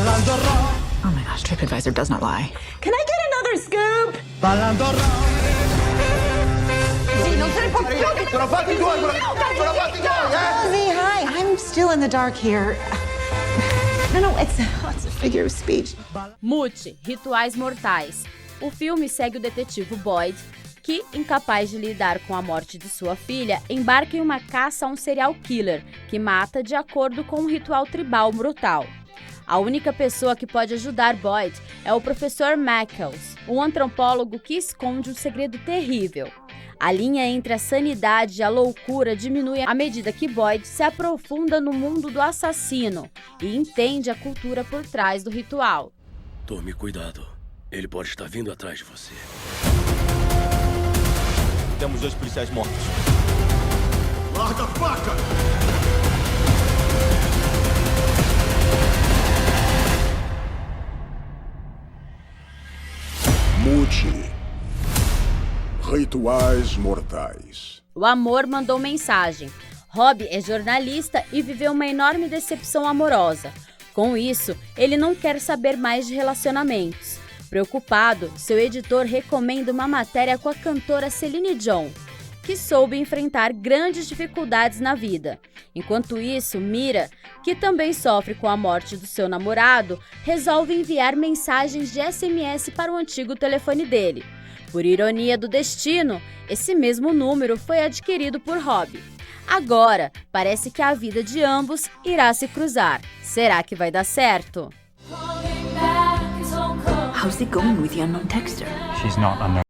Oh my gosh, TripAdvisor does not lie. Can I get another scoop? Hi, I'm still in the dark here. No, it's a figure of speech. Mute, Rituais Mortais. O filme segue o detetive Boyd, que, incapaz de lidar com a morte de sua filha, embarca em uma caça a um serial killer que mata de acordo com um ritual tribal brutal. A única pessoa que pode ajudar Boyd é o professor Mackles, um antropólogo que esconde um segredo terrível. A linha entre a sanidade e a loucura diminui à medida que Boyd se aprofunda no mundo do assassino e entende a cultura por trás do ritual. Tome cuidado, ele pode estar vindo atrás de você. Temos 2 policiais mortos. Larga a faca! Mude. Rituais Mortais. O amor mandou mensagem. Rob é jornalista e viveu uma enorme decepção amorosa. Com isso, ele não quer saber mais de relacionamentos. Preocupado, seu editor recomenda uma matéria com a cantora Celine Dion, que soube enfrentar grandes dificuldades na vida. Enquanto isso, Mira, que também sofre com a morte do seu namorado, resolve enviar mensagens de SMS para o antigo telefone dele. Por ironia do destino, esse mesmo número foi adquirido por Rob. Agora, parece que a vida de ambos irá se cruzar. Será que vai dar certo? How's it going with the unknown texter? She's not unknown.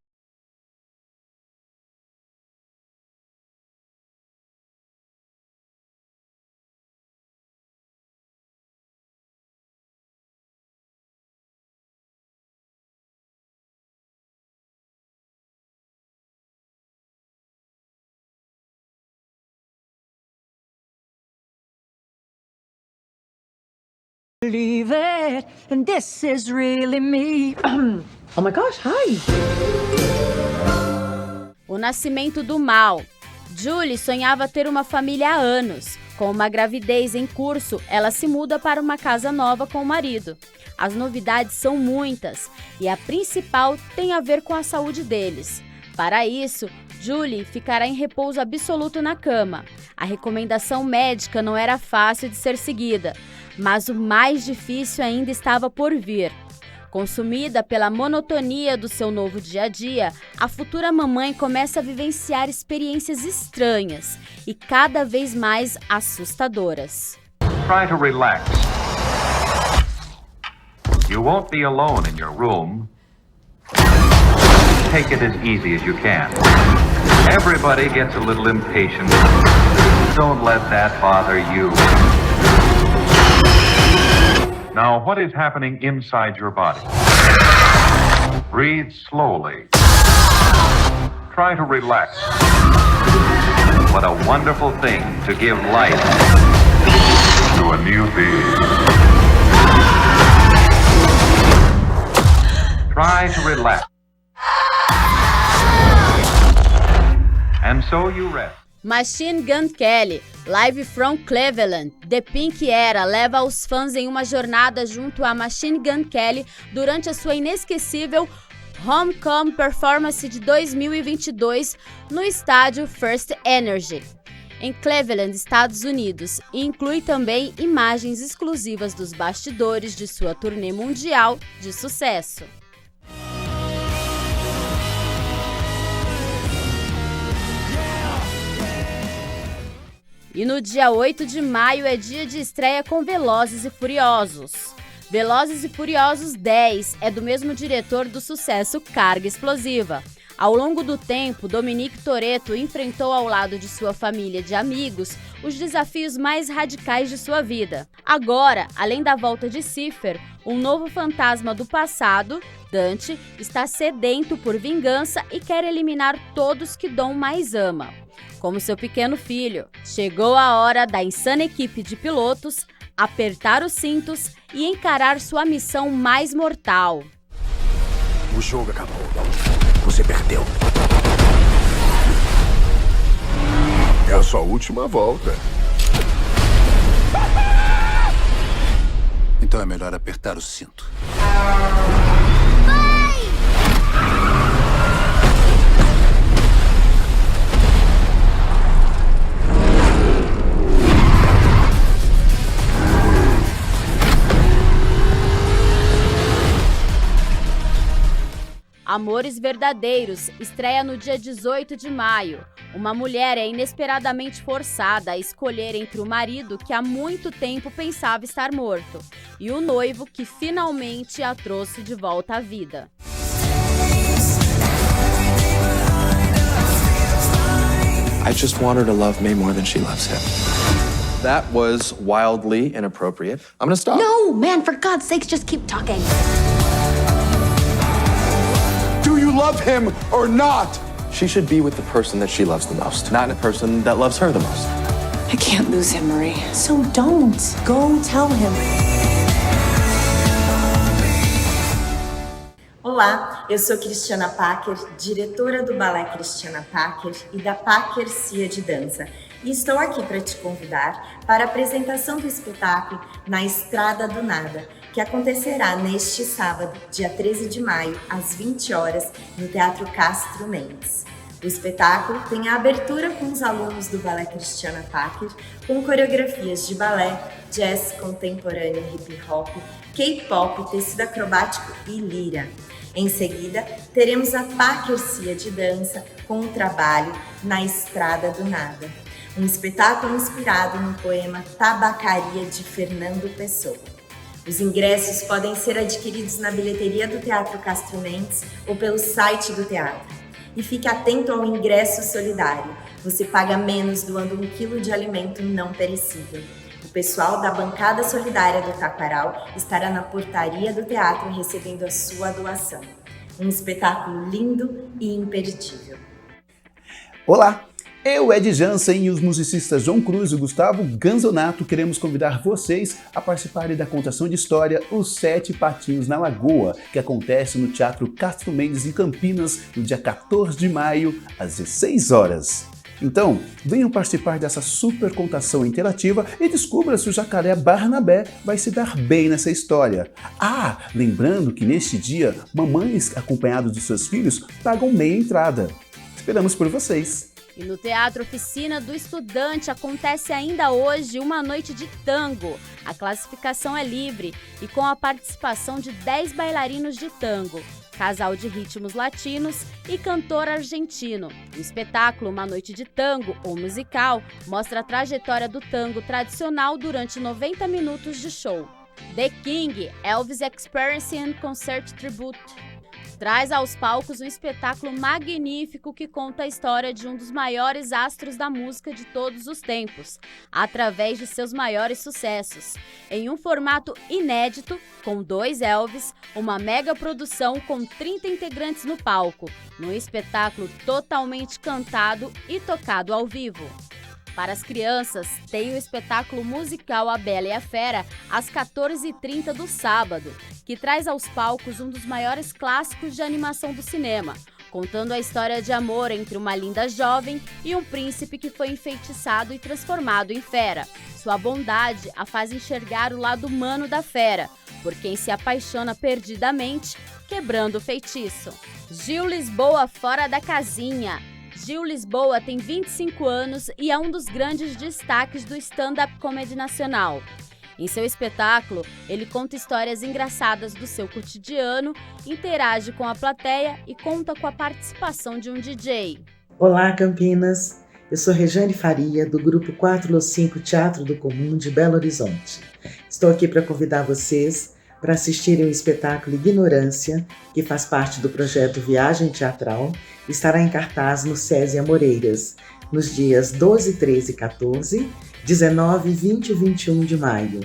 Leave it. it, and this is really me. Oh my gosh, hi! O nascimento do mal. Julie sonhava ter uma família há anos. Com uma gravidez em curso, ela se muda para uma casa nova com o marido. As novidades são muitas e a principal tem a ver com a saúde deles. Para isso, Julie ficará em repouso absoluto na cama. A recomendação médica não era fácil de ser seguida, mas o mais difícil ainda estava por vir. Consumida pela monotonia do seu novo dia a dia, a futura mamãe começa a vivenciar experiências estranhas e cada vez mais assustadoras. Try to relax. You won't be alone in your room. Take it as easy as you can. Everybody gets a little impatient. Don't let that bother you. Now, what is happening inside your body? Breathe slowly. Try to relax. What a wonderful thing to give life to a new being. Try to relax. And so you rest. Machine Gun Kelly, live from Cleveland. The Pink Era leva os fãs em uma jornada junto a Machine Gun Kelly durante a sua inesquecível Homecoming Performance de 2022 no estádio First Energy, em Cleveland, Estados Unidos, e inclui também imagens exclusivas dos bastidores de sua turnê mundial de sucesso. E no dia 8 de maio é dia de estreia com Velozes e Furiosos. Velozes e Furiosos 10 é do mesmo diretor do sucesso Carga Explosiva. Ao longo do tempo, Dominique Toretto enfrentou ao lado de sua família de amigos os desafios mais radicais de sua vida. Agora, além da volta de Cipher, um novo fantasma do passado, Dante, está sedento por vingança e quer eliminar todos que Dom mais ama, como seu pequeno filho. Chegou a hora da insana equipe de pilotos apertar os cintos e encarar sua missão mais mortal. O jogo acabou. Você perdeu. É a sua última volta. Então é melhor apertar o cinto. Amores Verdadeiros estreia no dia 18 de maio. Uma mulher é inesperadamente forçada a escolher entre o marido que há muito tempo pensava estar morto e o noivo que finalmente a trouxe de volta à vida. I just want her to love me more than she loves him. That was wildly inappropriate. I'm gonna stop. No, man, for God's sakes, just keep talking. Do you love him or not? She should be with the person that she loves the most, not the person that loves her the most. I can't lose him, Marie. So don't. Go tell him. Olá, eu sou Cristiana Packer, diretora do Balé Cristiana Packer e da Packer Cia de Dança. E estou aqui para te convidar para a apresentação do espetáculo Na Estrada do Nada, que acontecerá neste sábado, dia 13 de maio, às 20 horas, no Teatro Castro Mendes. O espetáculo tem a abertura com os alunos do Balé Cristiana Packer, com coreografias de balé, jazz contemporâneo, hip hop, K-pop, tecido acrobático e lira. Em seguida, teremos a Packer Cia de Dança com o trabalho Na Estrada do Nada, um espetáculo inspirado no poema Tabacaria de Fernando Pessoa. Os ingressos podem ser adquiridos na bilheteria do Teatro Castro Mendes ou pelo site do teatro. E fique atento ao ingresso solidário. Você paga menos doando 1 quilo de alimento não perecível. O pessoal da bancada solidária do Taquaral estará na portaria do teatro recebendo a sua doação. Um espetáculo lindo e imperdível. Olá, Eu, Ed Jansen e os musicistas João Cruz e Gustavo Ganzonato queremos convidar vocês a participarem da contação de história Os Sete Patinhos na Lagoa, que acontece no Teatro Castro Mendes em Campinas no dia 14 de maio, às 16 horas. Então, venham participar dessa super contação interativa e descubra se o jacaré Barnabé vai se dar bem nessa história. Ah, lembrando que neste dia, mamães acompanhadas dos seus filhos pagam meia entrada. Esperamos por vocês! E no Teatro Oficina do Estudante acontece ainda hoje uma noite de tango. A classificação é livre e com a participação de 10 bailarinos de tango, casal de ritmos latinos e cantor argentino. O espetáculo Uma Noite de Tango, ou musical, mostra a trajetória do tango tradicional durante 90 minutos de show. The King, Elvis Experience and Concert Tribute, traz aos palcos um espetáculo magnífico que conta a história de um dos maiores astros da música de todos os tempos, através de seus maiores sucessos, em um formato inédito, com 2 Elvis, uma mega produção com 30 integrantes no palco, num espetáculo totalmente cantado e tocado ao vivo. Para as crianças, tem o espetáculo musical A Bela e a Fera, às 14h30 do sábado, que traz aos palcos um dos maiores clássicos de animação do cinema, contando a história de amor entre uma linda jovem e um príncipe que foi enfeitiçado e transformado em fera. Sua bondade a faz enxergar o lado humano da fera, por quem se apaixona perdidamente, quebrando o feitiço. Gil Lisboa fora da casinha. Gil Lisboa tem 25 anos e é um dos grandes destaques do stand-up comedy nacional. Em seu espetáculo, ele conta histórias engraçadas do seu cotidiano, interage com a plateia e conta com a participação de um DJ. Olá, Campinas! Eu sou Rejane Faria, do grupo 4Los5 Teatro do Comum de Belo Horizonte. Estou aqui para convidar vocês para assistirem o espetáculo Ignorância, que faz parte do projeto Viagem Teatral, e estará em cartaz no SESI Amoreiras, nos dias 12, 13 e 14, 19, 20 e 21 de maio.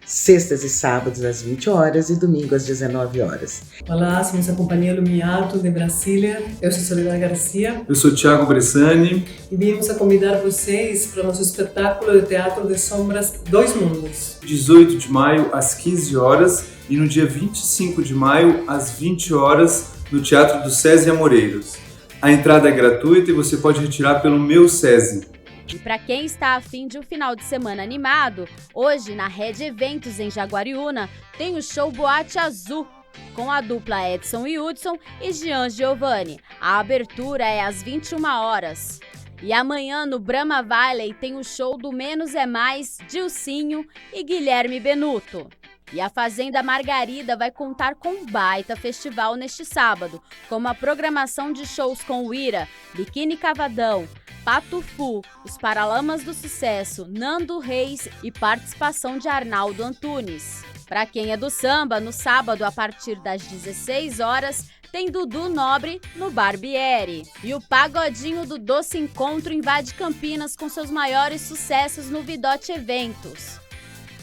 Sextas e sábados às 20 horas e domingo às 19 horas. Olá, somos a Companhia Lumialto de Brasília. Eu sou Soledad Garcia. Eu sou Thiago Bressani. E viemos a convidar vocês para o nosso espetáculo de Teatro de Sombras Dois Mundos. 18 de maio às 15 horas e no dia 25 de maio às 20 horas no Teatro do SESI Amoreiros. A entrada é gratuita e você pode retirar pelo Meu SESI. E para quem está afim de um final de semana animado, hoje na Rede Eventos em Jaguariúna tem o show Boate Azul, com a dupla Edson e Hudson e Jean Giovanni. A abertura é às 21 horas. E amanhã no Brahma Valley tem o show do Menos é Mais, Dilcinho e Guilherme Benuto. E a Fazenda Margarida vai contar com um baita festival neste sábado, com uma programação de shows com o Ira, Biquíni Cavadão, Patufu, os Paralamas do Sucesso, Nando Reis e participação de Arnaldo Antunes. Para quem é do samba, no sábado, a partir das 16 horas, tem Dudu Nobre no Barbieri. E o Pagodinho do Doce Encontro invade Campinas com seus maiores sucessos no Vidote Eventos.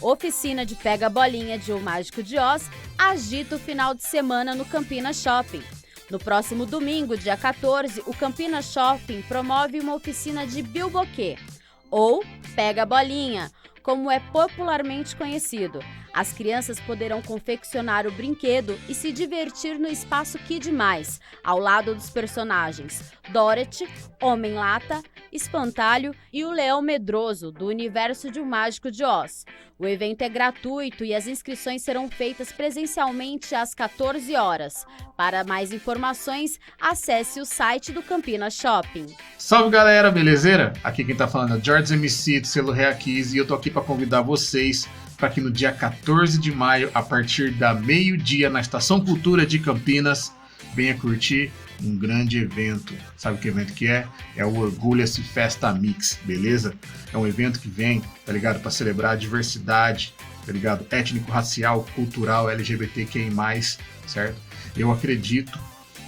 Oficina de Pega Bolinha de O Mágico de Oz agita o final de semana no Campinas Shopping. No próximo domingo, dia 14, o Campinas Shopping promove uma oficina de bilboquê, ou Pega Bolinha, como é popularmente conhecido. As crianças poderão confeccionar o brinquedo e se divertir no espaço Kid Mais, ao lado dos personagens Dorothy, Homem-Lata, Espantalho e o Leão Medroso, do universo de O Mágico de Oz. O evento é gratuito e as inscrições serão feitas presencialmente às 14 horas. Para mais informações, acesse o site do Campinas Shopping. Salve galera, belezeira? Aqui quem tá falando é George MC do selo Reaquiz e eu tô aqui para convidar vocês para que no dia 14 de maio, a partir da meio-dia, na Estação Cultura de Campinas, venha curtir um grande evento. Sabe que evento que é? É o Orgulha-se Festa Mix, beleza? É um evento que vem, tá ligado? Para celebrar a diversidade, tá ligado? Étnico-racial, cultural, LGBTQI+, certo? Eu acredito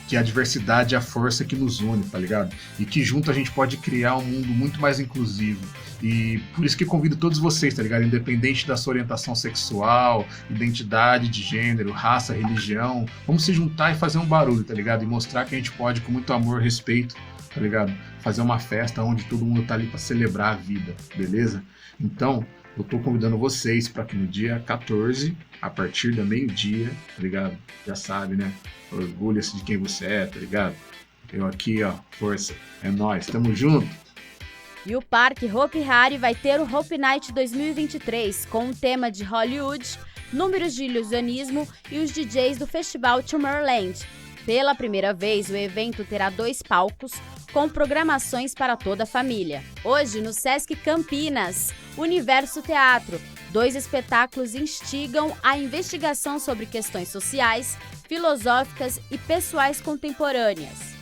que a diversidade é a força que nos une, tá ligado? E que junto a gente pode criar um mundo muito mais inclusivo. E por isso que convido todos vocês, tá ligado? Independente da sua orientação sexual, identidade de gênero, raça, religião, vamos se juntar e fazer um barulho, tá ligado? E mostrar que a gente pode, com muito amor e respeito, tá ligado? Fazer uma festa onde todo mundo tá ali para celebrar a vida, beleza? Então, eu tô convidando vocês para que no dia 14, a partir da meio-dia, tá ligado? Já sabe, né? Orgulha-se de quem você é, tá ligado? Eu aqui, ó, força, é nóis, tamo junto! E o Parque Hopi Hari vai ter o Hopi Night 2023, com um tema de Hollywood, números de ilusionismo e os DJs do Festival Tomorrowland. Pela primeira vez, o evento terá 2 palcos, com programações para toda a família. Hoje, no Sesc Campinas, Universo Teatro, 2 espetáculos instigam a investigação sobre questões sociais, filosóficas e pessoais contemporâneas.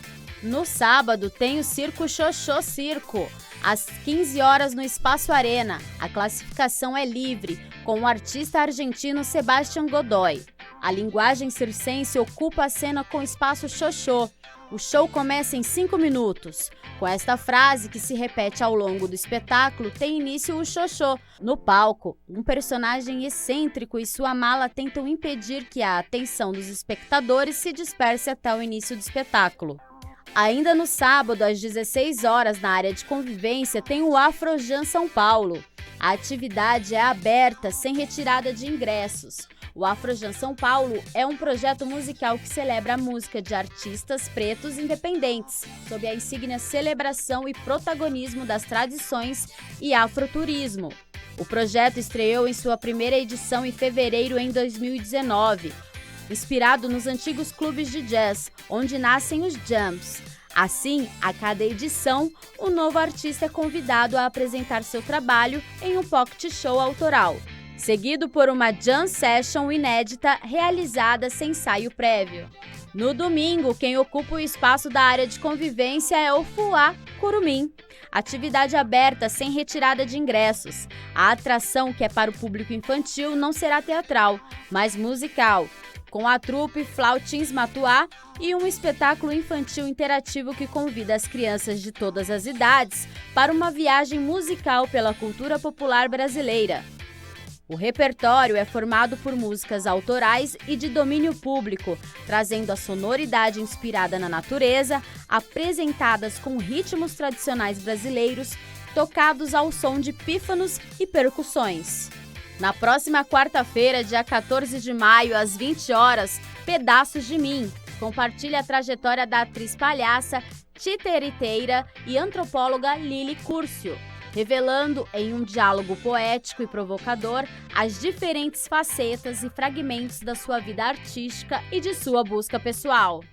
No sábado, tem o Circo Xoxô Circo, às 15 horas no Espaço Arena. A classificação é livre, com o artista argentino Sebastián Godoy. A linguagem circense ocupa a cena com o espaço Xoxô. O show começa em 5 minutos. Com esta frase, que se repete ao longo do espetáculo, tem início o Xoxô. No palco, um personagem excêntrico e sua mala tentam impedir que a atenção dos espectadores se disperse até o início do espetáculo. Ainda no sábado, às 16 horas, na área de convivência, tem o Afrojan São Paulo. A atividade é aberta, sem retirada de ingressos. O Afrojan São Paulo é um projeto musical que celebra a música de artistas pretos independentes, sob a insígnia celebração e protagonismo das tradições e afroturismo. O projeto estreou em sua primeira edição em fevereiro de 2019, inspirado nos antigos clubes de jazz, onde nascem os jams. Assim, a cada edição, o novo artista é convidado a apresentar seu trabalho em um pocket show autoral, seguido por uma jam session inédita realizada sem ensaio prévio. No domingo, quem ocupa o espaço da área de convivência é o Fuá Curumim. Atividade aberta sem retirada de ingressos. A atração, que é para o público infantil, não será teatral, mas musical, com a trupe Flautins Matuá e um espetáculo infantil interativo que convida as crianças de todas as idades para uma viagem musical pela cultura popular brasileira. O repertório é formado por músicas autorais e de domínio público, trazendo a sonoridade inspirada na natureza, apresentadas com ritmos tradicionais brasileiros, tocados ao som de pífanos e percussões. Na próxima quarta-feira, dia 14 de maio, às 20 horas, Pedaços de Mim compartilha a trajetória da atriz palhaça, titeriteira e antropóloga Lili Curcio, revelando em um diálogo poético e provocador as diferentes facetas e fragmentos da sua vida artística e de sua busca pessoal.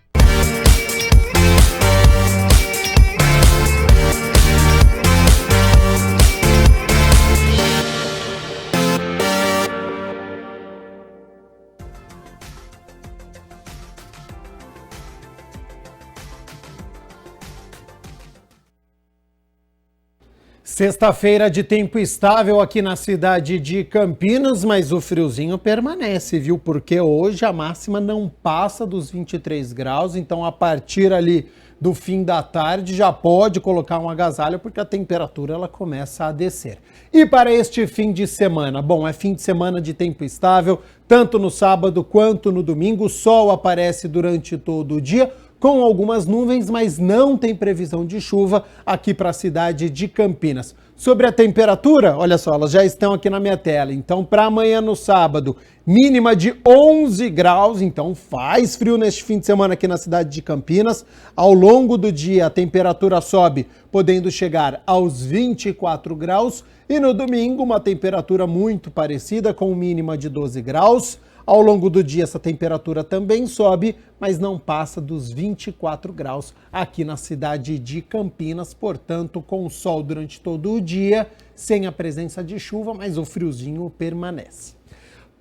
Sexta-feira de tempo estável aqui na cidade de Campinas, mas o friozinho permanece, viu? Porque hoje a máxima não passa dos 23 graus, então a partir ali do fim da tarde já pode colocar um agasalho, porque a temperatura ela começa a descer. E para este fim de semana? Bom, é fim de semana de tempo estável, tanto no sábado quanto no domingo. O sol aparece durante todo o dia, com algumas nuvens, mas não tem previsão de chuva aqui para a cidade de Campinas. Sobre a temperatura, olha só, elas já estão aqui na minha tela. Então, para amanhã no sábado, mínima de 11 graus, então faz frio neste fim de semana aqui na cidade de Campinas. Ao longo do dia, a temperatura sobe, podendo chegar aos 24 graus. E no domingo, uma temperatura muito parecida, com mínima de 12 graus. Ao longo do dia, essa temperatura também sobe, mas não passa dos 24 graus aqui na cidade de Campinas. Portanto, com o sol durante todo o dia, sem a presença de chuva, mas o friozinho permanece.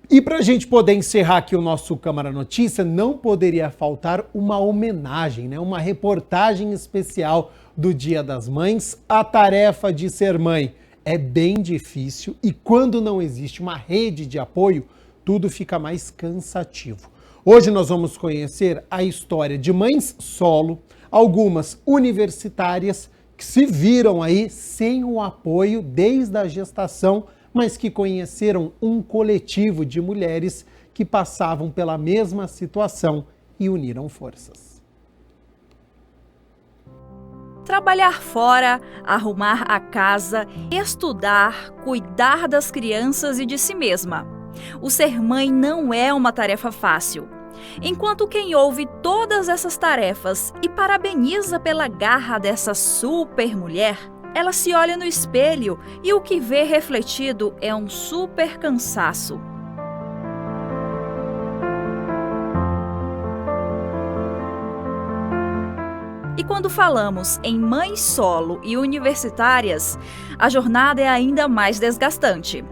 E para a gente poder encerrar aqui o nosso Câmara Notícia, não poderia faltar uma homenagem, né? Uma reportagem especial do Dia das Mães. A tarefa de ser mãe é bem difícil e quando não existe uma rede de apoio, tudo fica mais cansativo. Hoje nós vamos conhecer a história de mães solo, algumas universitárias que se viram aí sem o apoio desde a gestação, mas que conheceram um coletivo de mulheres que passavam pela mesma situação e uniram forças. Trabalhar fora, arrumar a casa, estudar, cuidar das crianças e de si mesma. O ser mãe não é uma tarefa fácil. Enquanto quem ouve todas essas tarefas e parabeniza pela garra dessa super mulher, ela se olha no espelho e o que vê refletido é um super cansaço. E quando falamos em mães solo e universitárias, a jornada é ainda mais desgastante.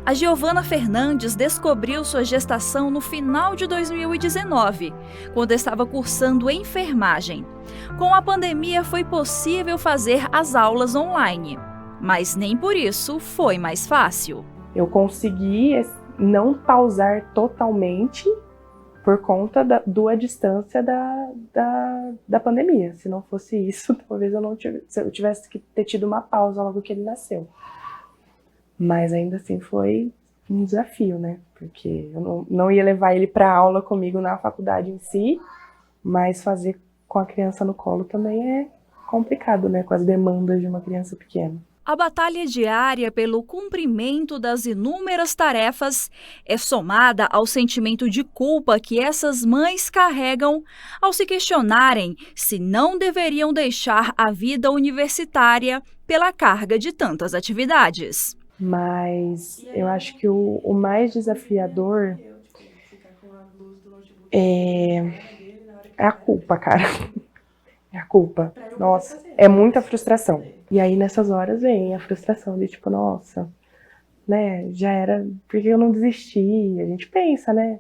A Giovana Fernandes descobriu sua gestação no final de 2019, quando estava cursando enfermagem. Com a pandemia foi possível fazer as aulas online, mas nem por isso foi mais fácil. Eu consegui não pausar totalmente por conta da distância da pandemia. Se não fosse isso, talvez eu tivesse que ter tido uma pausa logo que ele nasceu. Mas ainda assim foi um desafio, né? Porque eu não ia levar ele para aula comigo na faculdade em si, mas fazer com a criança no colo também é complicado, né? Com as demandas de uma criança pequena. A batalha diária pelo cumprimento das inúmeras tarefas é somada ao sentimento de culpa que essas mães carregam ao se questionarem se não deveriam deixar a vida universitária pela carga de tantas atividades. Mas eu acho que o mais desafiador é a culpa, cara. É a culpa. Nossa, é muita frustração. E aí nessas horas vem a frustração de tipo, nossa, né, já era, por que eu não desisti? A gente pensa, né,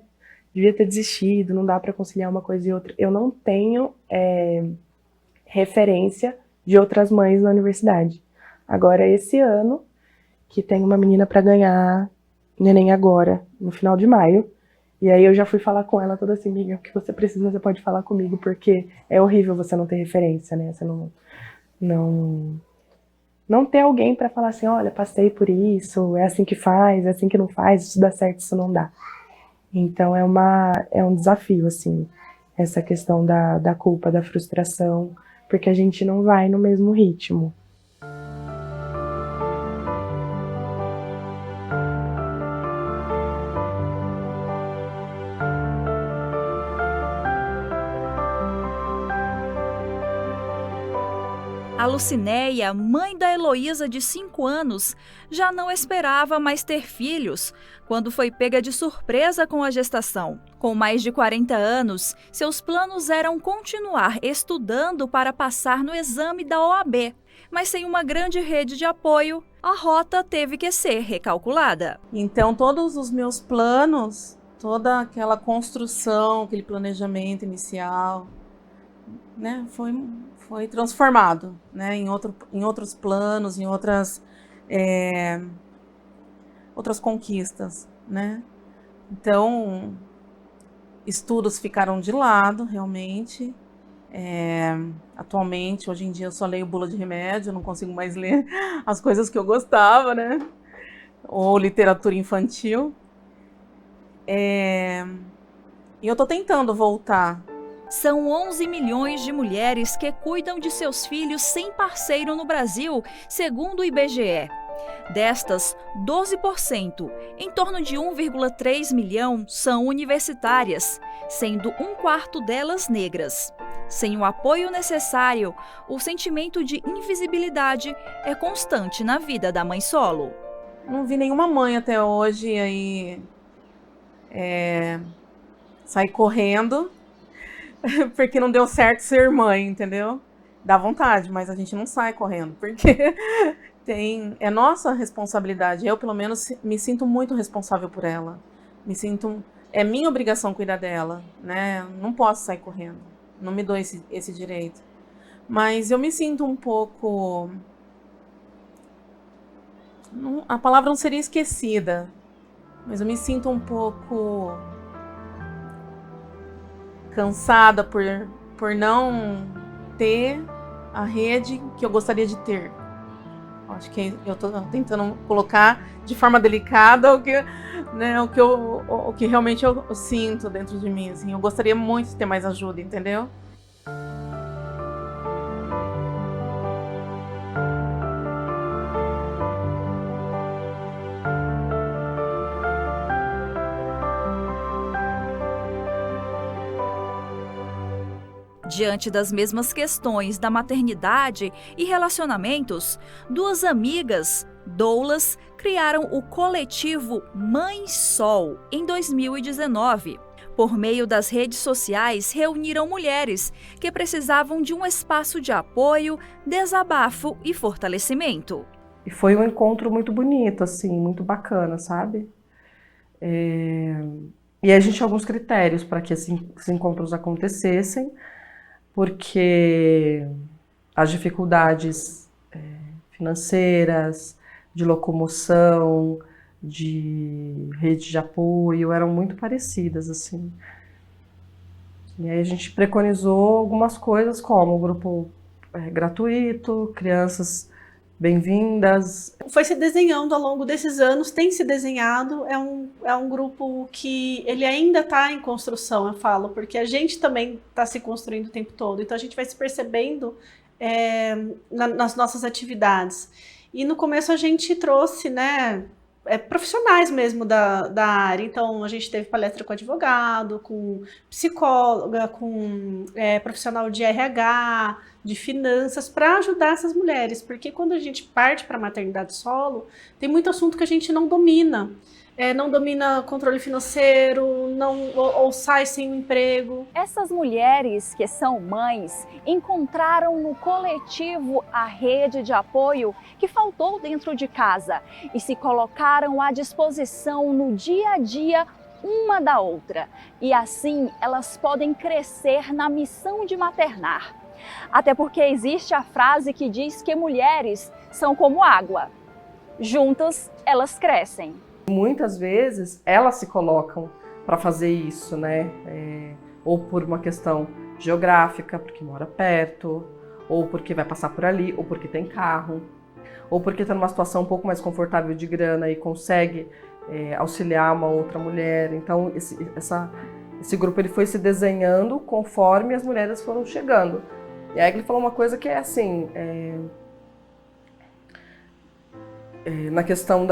devia ter desistido, não dá pra conciliar uma coisa e outra. Eu não tenho referência de outras mães na universidade. Agora, esse ano, que tem uma menina pra ganhar neném agora, no final de maio, e aí eu já fui falar com ela toda assim, amiga, o que você precisa, você pode falar comigo, porque é horrível você não ter referência, né, você não ter alguém para falar assim, olha, passei por isso, é assim que faz, é assim que não faz, isso dá certo, isso não dá. Então é um desafio, assim, essa questão da culpa, da frustração, porque a gente não vai no mesmo ritmo. A Lucinéia, mãe da Heloísa de 5 anos, já não esperava mais ter filhos quando foi pega de surpresa com a gestação. Com mais de 40 anos, seus planos eram continuar estudando para passar no exame da OAB. Mas sem uma grande rede de apoio, a rota teve que ser recalculada. Então todos os meus planos, toda aquela construção, aquele planejamento inicial, né, foi transformado, né, em outros planos, em outras conquistas, né. Então, estudos ficaram de lado, realmente. Atualmente, hoje em dia, eu só leio bula de remédio, não consigo mais ler as coisas que eu gostava, né, ou literatura infantil. E eu tô tentando voltar. São 11 milhões de mulheres que cuidam de seus filhos sem parceiro no Brasil, segundo o IBGE. Destas, 12%, em torno de 1,3 milhão, são universitárias, sendo 1/4 delas negras. Sem o apoio necessário, o sentimento de invisibilidade é constante na vida da mãe solo. Não vi nenhuma mãe até hoje aí sair correndo porque não deu certo ser mãe, entendeu? Dá vontade, mas a gente não sai correndo, porque é nossa responsabilidade. Eu, pelo menos, me sinto muito responsável por ela. É minha obrigação cuidar dela, né? Não posso sair correndo. Não me dou esse direito. Mas eu me sinto um pouco... A palavra não seria esquecida, mas eu me sinto um pouco cansada por não ter a rede que eu gostaria de ter. Acho que eu estou tentando colocar de forma delicada o que realmente eu sinto dentro de mim. Assim. Eu gostaria muito de ter mais ajuda, entendeu? Diante das mesmas questões da maternidade e relacionamentos, duas amigas, doulas, criaram o coletivo Mãe Sol em 2019. Por meio das redes sociais, reuniram mulheres que precisavam de um espaço de apoio, desabafo e fortalecimento. E foi um encontro muito bonito, assim, muito bacana, sabe? E a gente tinha alguns critérios para que esses encontros acontecessem, porque as dificuldades financeiras, de locomoção, de rede de apoio eram muito parecidas, assim. E aí a gente preconizou algumas coisas, como o grupo gratuito, crianças bem-vindas. Foi se desenhando ao longo desses anos, tem se desenhado, é um grupo que ele ainda está em construção, eu falo, porque a gente também está se construindo o tempo todo, então a gente vai se percebendo nas nossas atividades. E no começo a gente trouxe, né, profissionais mesmo da área, então a gente teve palestra com advogado, com psicóloga, com profissional de RH, de finanças, para ajudar essas mulheres, porque quando a gente parte para a maternidade solo, tem muito assunto que a gente não domina. Não domina controle financeiro, ou sai sem um emprego. Essas mulheres que são mães encontraram no coletivo a rede de apoio que faltou dentro de casa e se colocaram à disposição no dia a dia uma da outra. E assim elas podem crescer na missão de maternar. Até porque existe a frase que diz que mulheres são como água. Juntas elas crescem. Muitas vezes elas se colocam para fazer isso, né? Ou por uma questão geográfica, porque mora perto, ou porque vai passar por ali, ou porque tem carro, ou porque está numa situação um pouco mais confortável de grana e consegue auxiliar uma outra mulher. Então esse grupo ele foi se desenhando conforme as mulheres foram chegando. E aí ele falou uma coisa que é assim, na questão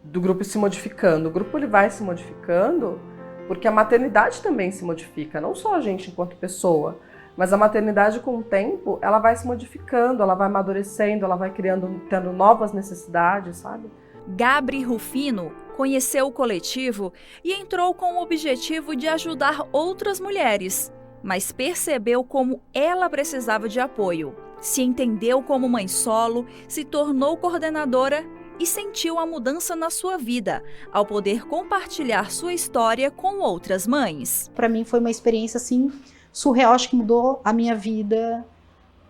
do grupo se modificando. O grupo ele vai se modificando porque a maternidade também se modifica, não só a gente enquanto pessoa, mas a maternidade com o tempo, ela vai se modificando, ela vai amadurecendo, ela vai tendo novas necessidades, sabe? Gabri Rufino conheceu o coletivo e entrou com o objetivo de ajudar outras mulheres, mas percebeu como ela precisava de apoio. Se entendeu como mãe solo, se tornou coordenadora e sentiu a mudança na sua vida, ao poder compartilhar sua história com outras mães. Para mim foi uma experiência assim surreal, acho que mudou a minha vida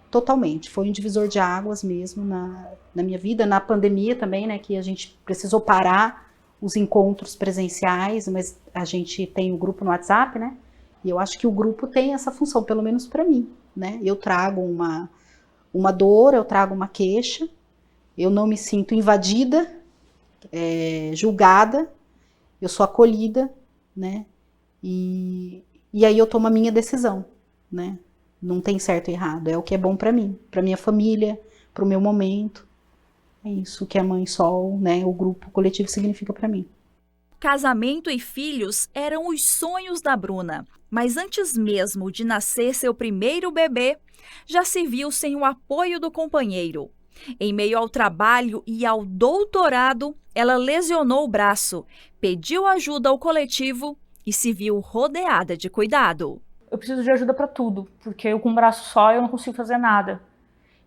totalmente. Foi um divisor de águas mesmo na minha vida, na pandemia também, né, que a gente precisou parar os encontros presenciais, mas a gente tem um grupo no WhatsApp, né? E eu acho que o grupo tem essa função, pelo menos para mim, né? Eu trago uma dor, eu trago uma queixa. Eu não me sinto invadida, julgada, eu sou acolhida, né? E aí eu tomo a minha decisão, né? Não tem certo e errado, é o que é bom para mim, para minha família, para o meu momento. É isso que a Mãe Sol, né? O grupo coletivo significa para mim. Casamento e filhos eram os sonhos da Bruna, mas antes mesmo de nascer seu primeiro bebê, já se viu sem o apoio do companheiro. Em meio ao trabalho e ao doutorado, ela lesionou o braço, pediu ajuda ao coletivo e se viu rodeada de cuidado. Eu preciso de ajuda para tudo, porque eu com um braço só eu não consigo fazer nada.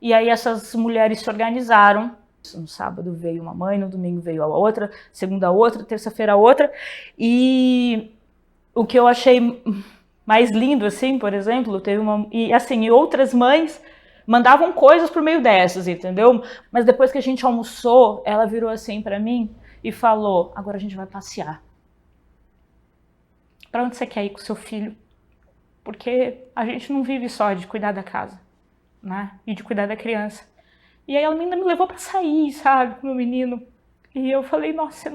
E aí essas mulheres se organizaram. No sábado veio uma mãe, no domingo veio a outra, segunda a outra, terça-feira a outra. E o que eu achei mais lindo, assim, por exemplo, e outras mães mandavam coisas por meio dessas, entendeu? Mas depois que a gente almoçou, ela virou assim pra mim e falou: agora a gente vai passear. Pra onde você quer ir com seu filho? Porque a gente não vive só de cuidar da casa, né? E de cuidar da criança. E aí ela ainda me levou pra sair, sabe, com o meu menino. E eu falei: nossa,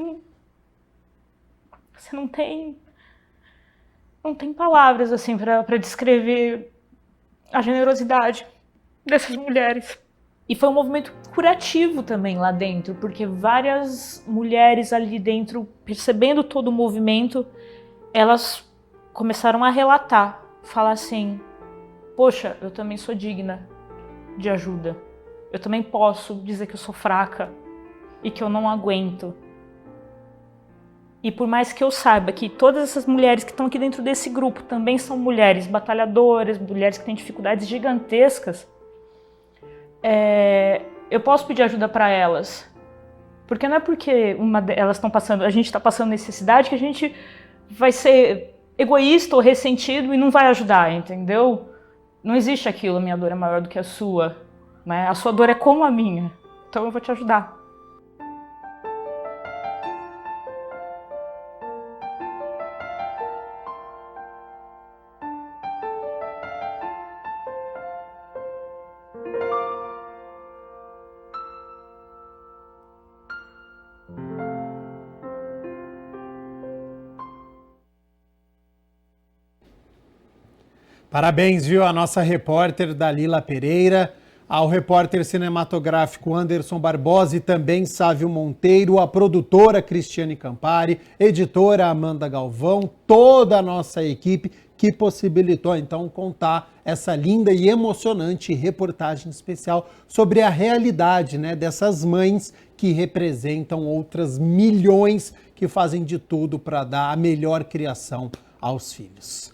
você não tem palavras, assim, pra descrever a generosidade dessas mulheres. E foi um movimento curativo também lá dentro, porque várias mulheres ali dentro, percebendo todo o movimento, elas começaram a relatar, falar assim: poxa, eu também sou digna de ajuda. Eu também posso dizer que eu sou fraca e que eu não aguento. E por mais que eu saiba que todas essas mulheres que estão aqui dentro desse grupo também são mulheres batalhadoras, mulheres que têm dificuldades gigantescas, eu posso pedir ajuda para elas. Porque não é porque elas estão passando, a gente está passando necessidade que a gente vai ser egoísta ou ressentido e não vai ajudar, entendeu? Não existe aquilo, minha dor é maior do que a sua, né? A sua dor é como a minha, então eu vou te ajudar. Parabéns, viu, a nossa repórter Dalila Pereira, ao repórter cinematográfico Anderson Barbosa e também Sávio Monteiro, a produtora Cristiane Campari, editora Amanda Galvão, toda a nossa equipe que possibilitou, então, contar essa linda e emocionante reportagem especial sobre a realidade, né, dessas mães que representam outras milhões que fazem de tudo para dar a melhor criação aos filhos.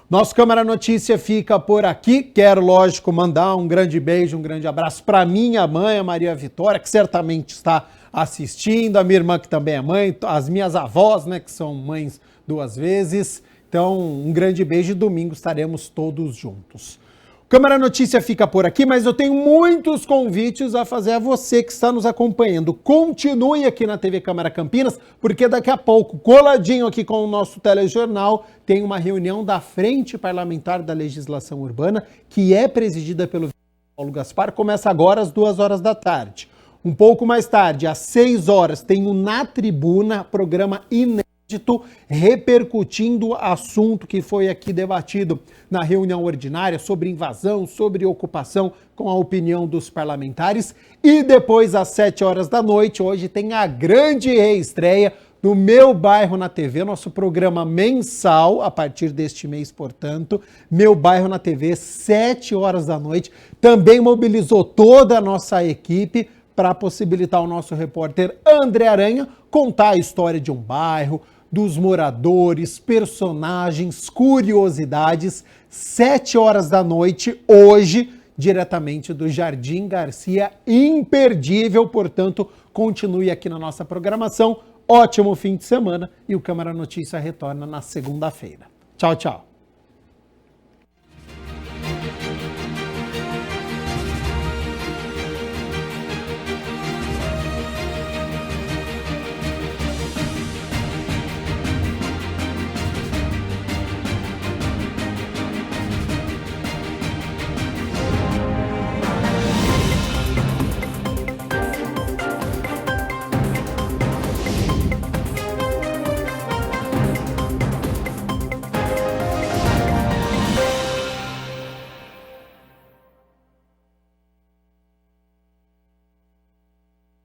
Nosso Câmara Notícia fica por aqui. Quero, lógico, mandar um grande beijo, um grande abraço para minha mãe, a Maria Vitória, que certamente está assistindo, a minha irmã, que também é mãe, as minhas avós, né, que são mães 2 vezes. Então, um grande beijo e domingo estaremos todos juntos. O Câmara Notícia fica por aqui, mas eu tenho muitos convites a fazer a você que está nos acompanhando. Continue aqui na TV Câmara Campinas, porque daqui a pouco, coladinho aqui com o nosso telejornal, tem uma reunião da Frente Parlamentar da Legislação Urbana, que é presidida pelo Paulo Gaspar, começa agora às 14h. Um pouco mais tarde, às 18h, tem o Na Tribuna, programa inédito, repercutindo o assunto que foi aqui debatido na reunião ordinária sobre invasão, sobre ocupação, com a opinião dos parlamentares. E depois, às 19h, hoje tem a grande reestreia do Meu Bairro na TV, nosso programa mensal, a partir deste mês, portanto, Meu Bairro na TV, 19h. Também mobilizou toda a nossa equipe para possibilitar o nosso repórter André Aranha contar a história de um bairro, dos moradores, personagens, curiosidades, 19h, hoje, diretamente do Jardim Garcia, imperdível, portanto, continue aqui na nossa programação. Ótimo fim de semana e o Câmara Notícia retorna na segunda-feira. Tchau, tchau.